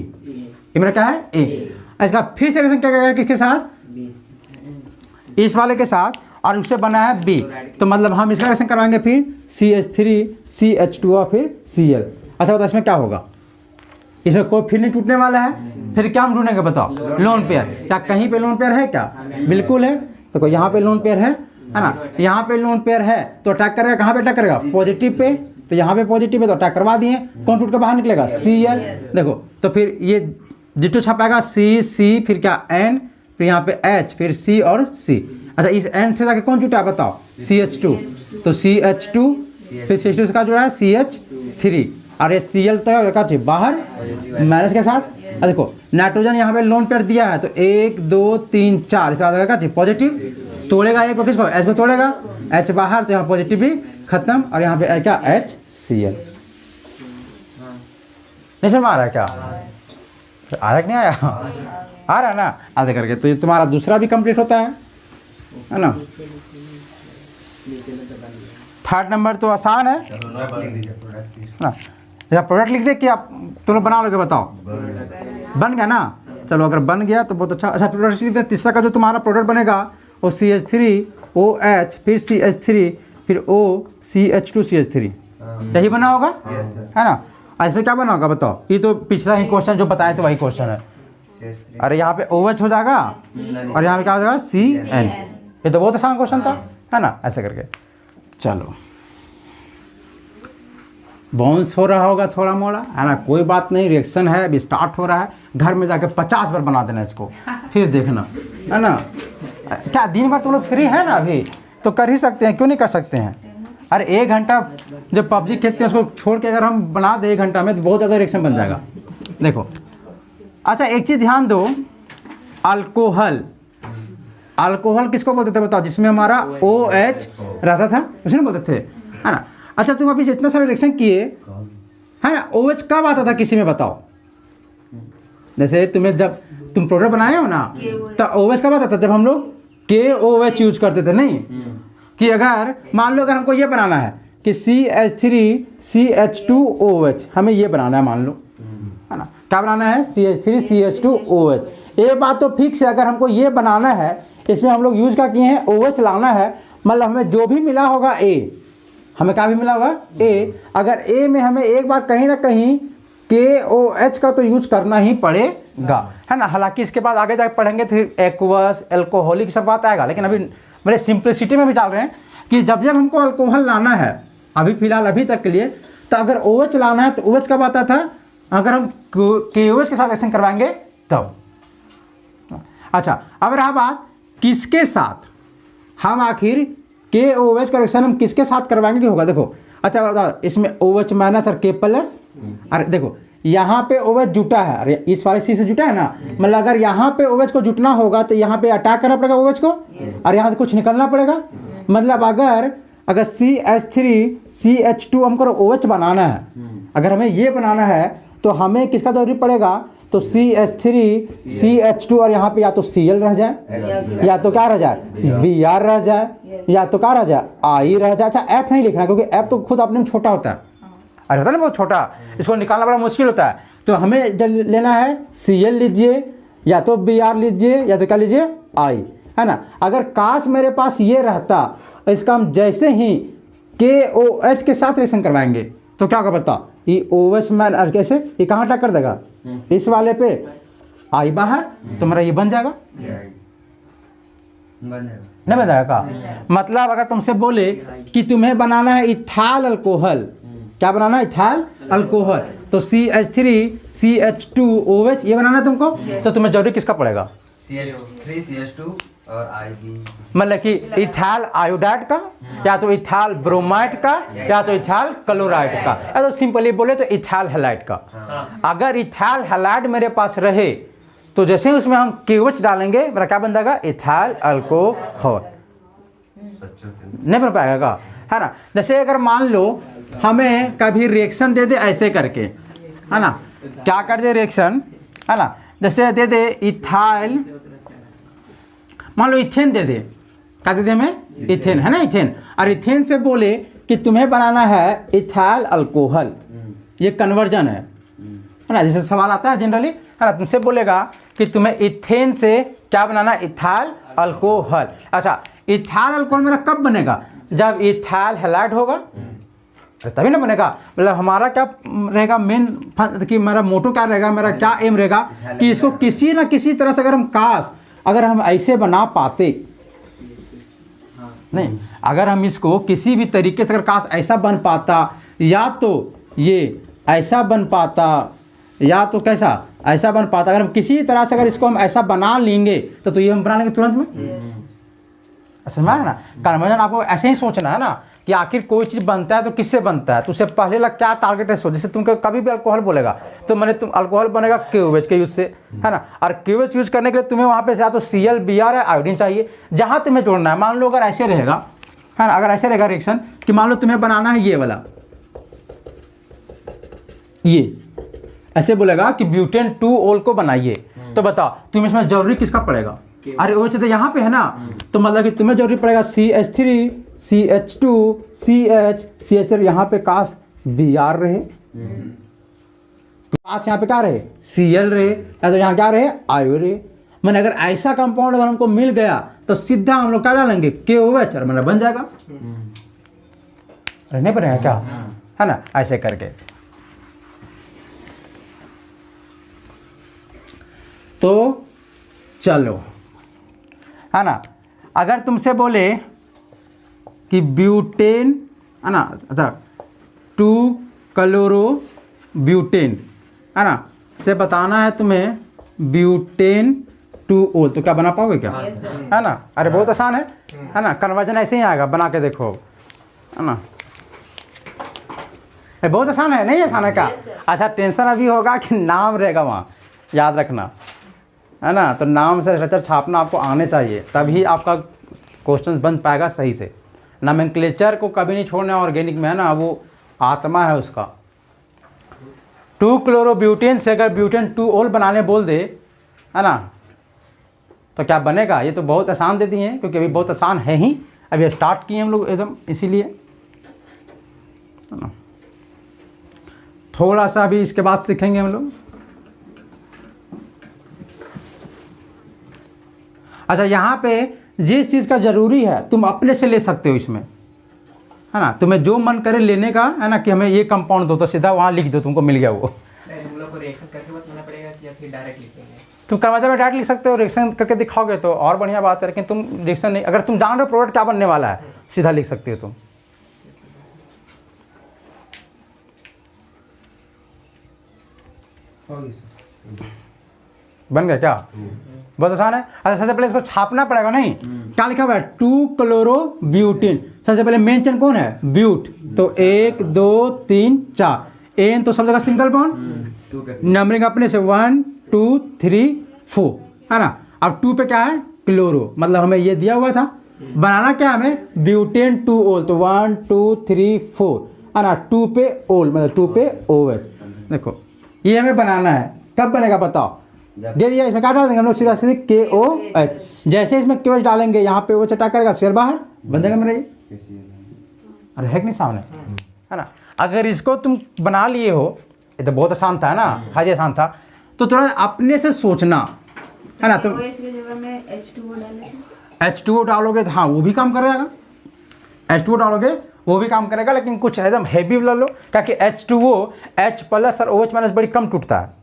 ये मेरा क्या है A। इसका फिर से रिएक्शन क्या करेगा किसके साथ, इस वाले के साथ, और उससे बना है B, तो मतलब हम इसका रिएक्शन करवाएंगे फिर CH3 CH2 और फिर Cl। अच्छा बताओ इसमें क्या होगा, इसमें कोई फिर नहीं टूटने वाला है, फिर क्या हम ढूंढेंगे बताओ लोन पेयर। क्या कहीं पे लोन पेयर है क्या, बिल्कुल है, तो यहाँ पे लोन पेयर है ना, यहाँ पे लोन पेयर है, तो अटैक करेगा, कहाँ पे अटैक करेगा पॉजिटिव पे, तो यहाँ पे पॉजिटिव है तो अटैक करवा दिए, कौन टूट के बाहर निकलेगा, Cl। देखो तो फिर ये G2 छपाएगा C, फिर क्या N, फिर यहाँ पे H, फिर C और C। अच्छा इस N से जाके कौन जुटा है बताओ, CH2, तो CH2 फिर CH2 से क्या जुड़ा है CH3 और ये Cl तो क्या चाहिए बाहर माइनस के साथ। अब देखो नाइट्रोजन यहाँ पे लोन पेयर दिया है तो 1 2 3 4 क्या चाहिए पॉजिटिव, तोड़ेगा एक को किसको H को तोड़ेगा, H बाहर तो यहाँ पॉजिटिव भी खत्म और यहाँ पे क्या HCl। नहीं समझ आ रहा है क्या, आ रहा है कि नहीं आया, आ रहा है ना आधे करके। तो ये तुम्हारा दूसरा भी कंप्लीट होता है ना। थर्ड नंबर तो आसान है ना, जब प्रोडक्ट लिख दे कि आप तुम लोग बना लोगे बताओ, बन गया ना, चलो अगर बन गया तो बहुत अच्छा। अच्छा प्रोडक्ट लिख दे, तीसरा का जो तुम्हारा प्रोडक्ट बनेगा वो CH3OH फिर CH3 फिर O CH2 CH3 यही बना होगा है ना। और इसमें क्या बना होगा बताओ, ये तो पिछला ही क्वेश्चन जो बताए तो वही क्वेश्चन है। अरे यहाँ पे OH हो जाएगा और यहाँ पे क्या हो जाएगा CN, ये तो बहुत आसान क्वेश्चन था है ना, ऐसे करके। चलो बाउंस हो रहा होगा थोड़ा मोड़ा है ना, कोई बात नहीं, रिएक्शन है अभी स्टार्ट हो रहा है, घर में जाके 50 बार बना देना इसको फिर देखना है ना। क्या दिन भर तुम लोग फ्री है ना अभी, तो कर ही सकते हैं, क्यों नहीं कर सकते हैं। अरे 1 घंटा जब PUBG खेलते हैं उसको छोड़ के अगर हम बना दें 1 घंटा में तो बहुत ज़्यादा रिएक्शन बन जाएगा। देखो अच्छा एक चीज़ ध्यान दो, अल्कोहल, अल्कोहल किसको बोलते थे बताओ, जिसमें हमारा OH रहता था उसे नहीं बोलते थे है ना। अच्छा तुम अभी जितना सारे रिएक्शन किए है ना, OH कब आता था किसी में बताओ, जैसे तुम्हें जब तुम प्रोडक्ट बनाए हो ना तो OH कब आता था, जब हम लोग KOH यूज करते थे। नहीं कि अगर मान लो अगर हमको ये बनाना है कि CH3CH2OH, हमें ये बनाना है मान लो है ना, क्या बनाना है CH3CH2OH, ये बात तो फिक्स है। अगर हमको ये बनाना है इसमें हम लोग यूज क्या किए हैं OH लाना है, मतलब हमें जो भी मिला होगा A, हमें क्या भी मिला होगा A, अगर A में हमें एक बार कहीं ना कहीं KOH का तो यूज करना ही पड़ेगा है ना। हालांकि इसके बाद आगे जाके पढ़ेंगे तो एक्वस एल्कोहलिक सब बात आएगा, लेकिन अभी मेरे सिंप्लिसिटी में भी डाल रहे हैं कि जब जब हमको अल्कोहल लाना है अभी फिलहाल अभी तक के लिए, तो अगर OH लाना है तो OH कब आता था, अगर हम KOH के साथ एक्शन करवाएंगे तब। अच्छा अब रहा बात किसके साथ, हम आखिर KOH का रिएक्शन हम किसके साथ करवाएंगे कि होगा। देखो अच्छा बताओ, इसमें OH माइनस और K प्लस, अरे देखो यहाँ पे OH जुटा है, अरे इस वाले सी से जुटा है ना, मतलब अगर यहाँ पे OH को जुटना होगा तो यहाँ पे अटैक करना पड़ेगा OH को और यहाँ से कुछ निकलना पड़ेगा। मतलब अगर CH3CH2 हमको OH बनाना है, अगर हमें ये बनाना है तो हमें किसका जरूरी पड़ेगा, तो CH3CH2 और यहाँ पे या तो Cl रह जाए या तो क्या रह जाए Br रह जाए या तो क्या रह जाए I रह जाए। अच्छा F नहीं लिखना क्योंकि F तो खुद अपने में छोटा होता है, अरे होता है ना बहुत छोटा, इसको निकालना बड़ा मुश्किल होता है। तो हमें जब लेना है Cl लीजिए या तो Br लीजिए या तो क्या लीजिए I है ना। अगर काश मेरे पास ये रहता, इसका हम जैसे ही KOH के साथ रिएक्शन करवाएंगे तो क्या होगा बता, ये OH मैन और कैसे ये कहाँ अटैक कर देगा, इस वाले पे I बाहर, तुम्हारा ये बन जाएगा नहीं बन जाएगा। मतलब अगर तुमसे बोले कि तुम्हें बनाना है इथाइल अल्कोहल, क्या बनाना है इथाइल अल्कोहल, तो CH3CH2OH ये बनाना है तुमको, तो तुम्हें जरूरी किसका पड़ेगा CH3CH2 और IG, मतलब कि इथाइल आयोडाइड का या तो इथाइल ब्रोमाइड का या तो इथाइल क्लोराइड का, या तो सिंपली बोले तो इथाइल हैलाइड का। अगर इथाइल हैलाइड मेरे पास रहे तो जैसे ही उसमें हम KOH डालेंगे मेरा क्या बन जाएगा इथाइल अल्कोहल, नहीं बन पाएगा है ना। जैसे अगर मान लो हमें कभी रिएक्शन दे दे ऐसे करके है ना, क्या कर दे रिएक्शन है ना, जैसे दे दे इथाइल, मान लो इथेन दे दे, क्या दे दे हमें इथेन है ना, इथेन, और इथेन से बोले कि तुम्हें बनाना है इथाइल अल्कोहल, ये कन्वर्जन है ना। जैसे सवाल आता है जनरली है ना, तुमसे बोलेगा कि तुम्हें इथेन से क्या बनाना है इथाइल अल्कोहल। अच्छा इथाइल अल्कोहल मेरा कब बनेगा, जब इथाइल हैलाइड होगा तभी ना बनेगा। मतलब हमारा क्या रहेगा मेन कि मेरा मोटो क्या रहेगा, मेरा क्या एम रहेगा कि इसको किसी ना किसी तरह से अगर हम ऐसे बना पाते, नहीं अगर हम इसको किसी भी तरीके से अगर काश ऐसा बन पाता या तो ये ऐसा बन पाता या तो कैसा ऐसा बन पाता। अगर हम किसी तरह से अगर इसको हम ऐसा बना लेंगे तो ये हम बना लेंगे तुरंत में। समझ में ना, कन्वर्जन आपको ऐसे ही सोचना है ना कि आखिर कोई चीज़ बनता है तो किससे बनता है, तो उससे पहले लग क्या टारगेट है सोच। जैसे तुमको कभी भी अल्कोहल बोलेगा तो मैंने तुम अल्कोहल बनेगा KOH के यूज से, है ना। और KOH यूज करने के लिए तुम्हें वहाँ पे से या तो Cl Br है आयोडीन चाहिए, जहाँ तुम्हें जोड़ना है। मान लो अगर ऐसे रहेगा, है ना, अगर ऐसे रहेगा रिएक्शन कि मान लो तुम्हें बनाना है ये वाला, ये ऐसे बोलेगा कि ब्यूटेन 2 ओल को बनाइए, तो बताओ तुम्हें इसमें जरूरी किसका पड़ेगा। अरे OH तो यहाँ पे है ना, तो मतलब कि तुम्हें जरूरी पड़ेगा CH3 CH2 CH3 यहाँ पे काश Br रहे, तो काश यहाँ पे क्या रहे Cl रहे, या तो यहाँ क्या रहे आयो रहे। मैंने अगर ऐसा कंपाउंड अगर हमको मिल गया तो सीधा हम लोग क्या डालेंगे KOH और मतलब बन जाएगा। रहने पड़ेगा क्या, है ना, ऐसे करके। तो चलो, है ना, अगर तुमसे बोले कि ब्यूटेन, है ना, अच्छा 2 क्लोरो ब्यूटेन, है ना, से बताना है तुम्हें ब्यूटेन 2 ओल, तो क्या बना पाओगे क्या, है ना। अरे बहुत आसान है ना, कन्वर्जन ऐसे ही आएगा, बना के देखो, है ना। बहुत आसान है, नहीं आसान है क्या। अच्छा टेंशन अभी होगा कि नाम रहेगा वहाँ, याद रखना, है ना। तो नाम से स्ट्रक्चर छापना आपको आने चाहिए, तभी आपका क्वेश्चन बन पाएगा सही से। नोमेनक्लेचर को कभी नहीं छोड़ना ऑर्गेनिक में, है ना, वो आत्मा है उसका। 2 क्लोरोब्यूटेन से अगर ब्यूटेन 2 ओल बनाने बोल दे, है ना, तो क्या बनेगा। ये तो बहुत आसान दे दिए हैं, क्योंकि अभी बहुत आसान है ही, अभी स्टार्ट किए हम लोग एकदम, इसीलिए, है ना। थोड़ा सा अभी इसके बाद सीखेंगे हम लोग। अच्छा यहाँ पे जिस चीज़ का ज़रूरी है तुम अपने से ले सकते हो इसमें, है ना। तुम्हें जो मन करे लेने का, है ना, कि हमें ये कंपाउंड दो, तो सीधा वहाँ लिख दो, तुमको मिल गया वो। हम लोग को रिएक्शन करके बताना पड़ेगा या फिर डायरेक्ट लिख देंगे। तुम कन्वर्जन में डायरेक्ट लिख सकते हो, रिएक्शन करके दिखाओगे तो और बढ़िया बात है। लेकिन तुम रिएक्शन नहीं, अगर तुम जान रहे हो प्रोडक्ट क्या बनने वाला है, सीधा लिख सकते हो तुम। बन गया क्या, बहुत आसान है। अच्छा सबसे पहले इसको छापना पड़ेगा, नहीं क्या लिखा हुआ है 2 क्लोरोब्यूटेन। सबसे पहले मेन चेन कौन है, ब्यूट, तो 1 2 3 4, एन तो सब जगह सिंगल बॉन्ड, नंबरिंग अपने से 1 2 3 4, है ना। अब 2 पे क्या है क्लोरो, मतलब हमें ये दिया हुआ था, बनाना क्या हमें ब्यूटेन 2 ओल, तो 1 2 3 4, है ना। 2 पे ओल मतलब 2 पे OH। देखो ये हमें बनाना है, कब बनेगा बताओ, दे दिया। इसमें क्या डाल देंगे हम लोग, सीधा सीधे KOH। जैसे इसमें KOH डालेंगे यहाँ पे OH हटा करेगा, सेल बाहर बन जाएगा मेरा ये। अरे है कि नहीं सामने, है ना। अगर इसको तुम बना लिए हो, ये तो बहुत आसान था, है ना, हाजी आसान था। तो थोड़ा अपने से सोचना, है ना। तुम H2O डालोगे तो हाँ वो भी काम करेगा, H2O डालोगे वो भी काम करेगा, लेकिन कुछ एकदम हैवी ले लो, क्योंकि H2O H+ और OH- बड़ी कम टूटता है।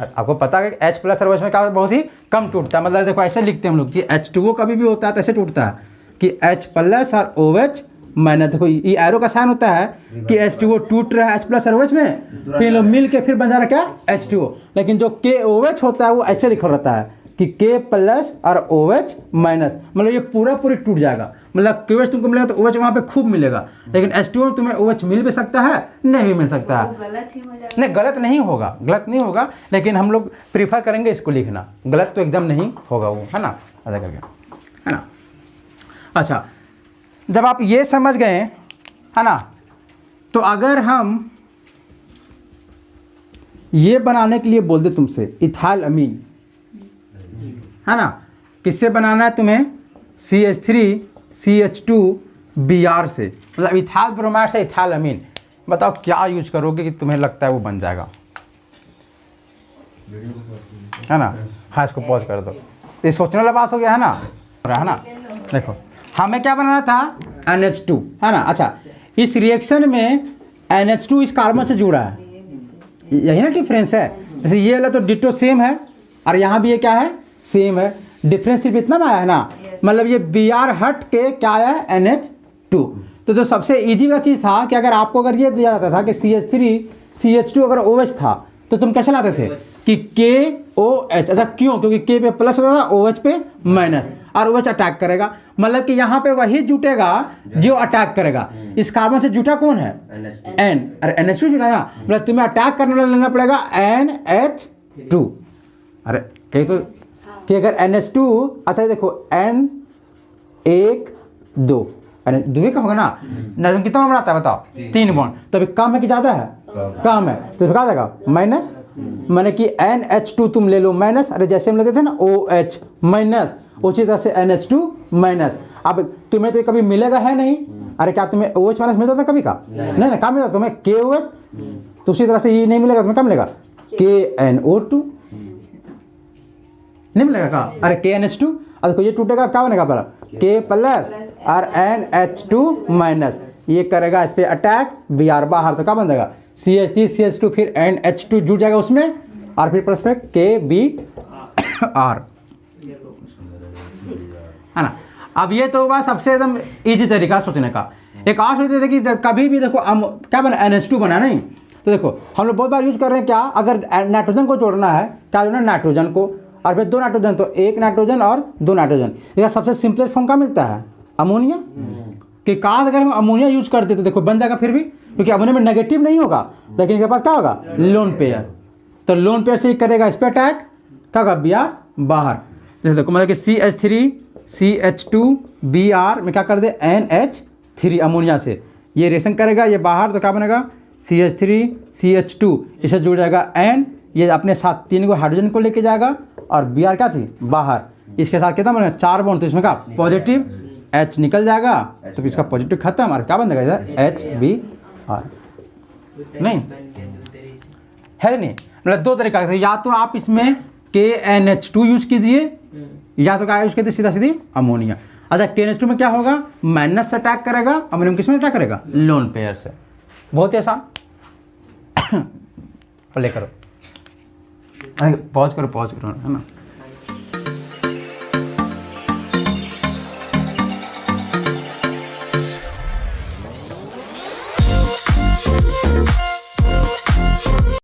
आपको पता है कि H+ और OH में क्या बहुत ही कम टूटता है। मतलब देखो ऐसे लिखते हैं हम लोग कि H2O कभी भी होता है तो ऐसे टूटता है कि H+ और OH-। देखो ये एरो का साइन होता है कि H2O टूट रहा है H+ और OH में, फिर लोग मिल के फिर बन जा रहा क्या H2O। लेकिन जो KOH होता है वो ऐसे लिखा रहता है कि K+ और OH-। मतलब ये पूरी टूट जाएगा। मतलब KOH तुमको मिलेगा तो OH वहाँ पे खूब मिलेगा, लेकिन H2O में तुम्हें OH मिल भी सकता है, नहीं भी मिल सकता है। गलत ही हो जाएगा। नहीं गलत नहीं होगा, लेकिन हम लोग प्रीफर करेंगे इसको लिखना, गलत तो एकदम नहीं होगा वो, है ना, ऐसा करके, है ना। अच्छा जब आप ये समझ गए, है ना, तो अगर हम ये बनाने के लिए बोल दे तुमसे इथाइल अमीन, है ना, किससे बनाना है तुम्हें, CH3 CH2 Br से, मतलब इथाइल ब्रोमाइड से इथाइल अमीन। बताओ क्या यूज करोगे कि तुम्हें लगता है वो बन जाएगा, है ना। हाँ इसको पॉज कर दो, ये सोचने वाला बात हो गया, है ना। देखो हमें क्या बनाना था NH2, है ना। अच्छा इस रिएक्शन में NH2 इस कार्बन से जुड़ा है, यही ना डिफरेंस है। जैसे ये वाला तो डिटो सेम है और यहाँ भी ये क्या है सेम है, डिफरेंस सिर्फ इतना में आया है ना। मतलब ये Br हट के क्या आया है NH2, तो जो सबसे इजी वाला चीज़ था कि अगर आपको अगर ये दिया जाता था कि CH3 CH2 अगर OH था तो तुम कैसे लाते थे कि KOH। अच्छा क्यों? क्योंकि K पे प्लस होता था, OH पे माइनस, और OH अटैक करेगा। मतलब कि यहाँ पे वही जुटेगा जो अटैक करेगा। इस कार्बन से जुटा कौन है? N। अरे NH2 जुटा ना, मतलब तुम्हें अटैक करने वाला लेना पड़ेगा NH2। अरे एक तो कि अगर NH2, अच्छा ये देखो N 1 2, अरे दुबे का होगा ना, नाइट्रोजन कितना बॉन्ड बनाता है बताओ? 3 बॉन्ड। तो अभी कम है कि ज़्यादा है? कम है, तो क्या जाएगा माइनस, माने कि NH2 तुम ले लो माइनस। अरे जैसे हम लेते थे ना OH माइनस, उसी तरह से NH2 माइनस। अब तुम्हें तो कभी मिलेगा है नहीं। अरे क्या तुम्हें OH माइनस मिलता था कभी का? नहीं ना, क्या मिलता तुम्हें? KOH। तो उसी तरह से ये नहीं मिलेगा, तुम्हें क्या मिलेगा? KNO2 नहीं मिलेगा का? अरे KNH2। अब देखो ये टूटेगा, क्या बनेगा पहला? K प्लस और NH2 माइनस, ये करेगा इस पे अटैक, Br बाहर, तो क्या बन जाएगा? CH3 CH2, फिर NH2 जुड़ जाएगा उसमें, और फिर प्लस में KBr, है ना। अब ये तो हुआ सबसे एकदम इजी तरीका सोचने का। एक और सोचते थे कि कभी भी देखो क्या बना, NH2 बना नहीं, तो देखो हम लोग बहुत बार यूज कर रहे हैं क्या, अगर नाइट्रोजन को जोड़ना है, क्या जोड़ना है? नाइट्रोजन को, और फिर 2 नाइट्रोजन, तो 1 नाइट्रोजन और 2 नाइट्रोजन। इसका सबसे सिंपलेस्ट फॉर्म क्या मिलता है? अमोनिया। कि काश अगर हम अमोनिया यूज करते तो देखो बन जाएगा फिर भी, क्योंकि अमोनिया में नेगेटिव नहीं होगा, लेकिन इनके पास क्या होगा? Lone pair. तो लोन पेयर से ही करेगा इस पर अटैक, क्या होगा? Br बाहर। जैसे देखो मतलब कि CH3 CH2 Br में क्या कर दे? NH3 अमोनिया से ये रिएक्शन करेगा, ये बाहर, तो क्या बनेगा? CH3 CH2, इसे जुड़ जाएगा N, ये अपने साथ 3 को हाइड्रोजन को लेके जाएगा, और Br क्या चीज? बाहर। इसके साथ कितना बनेगा? 4 बॉन्ड, तो इसमें क्या? पॉजिटिव H निकल जाएगा, तो इसका पॉजिटिव खत्म, और क्या बन जाएगा इधर? HBr। नहीं है नहीं, मतलब 2 तरीका है, या तो आप इसमें KNH2 यूज कीजिए, या तो क्या यूज कीजिए सीधा सीधी अमोनिया। अच्छा KNH2 में क्या होगा? माइनस से अटैक करेगा, अमोनियम किस में अटैक करेगा? लोन पेयर से। बहुत ही आसान। प्ले करो, पॉज करो, है ना।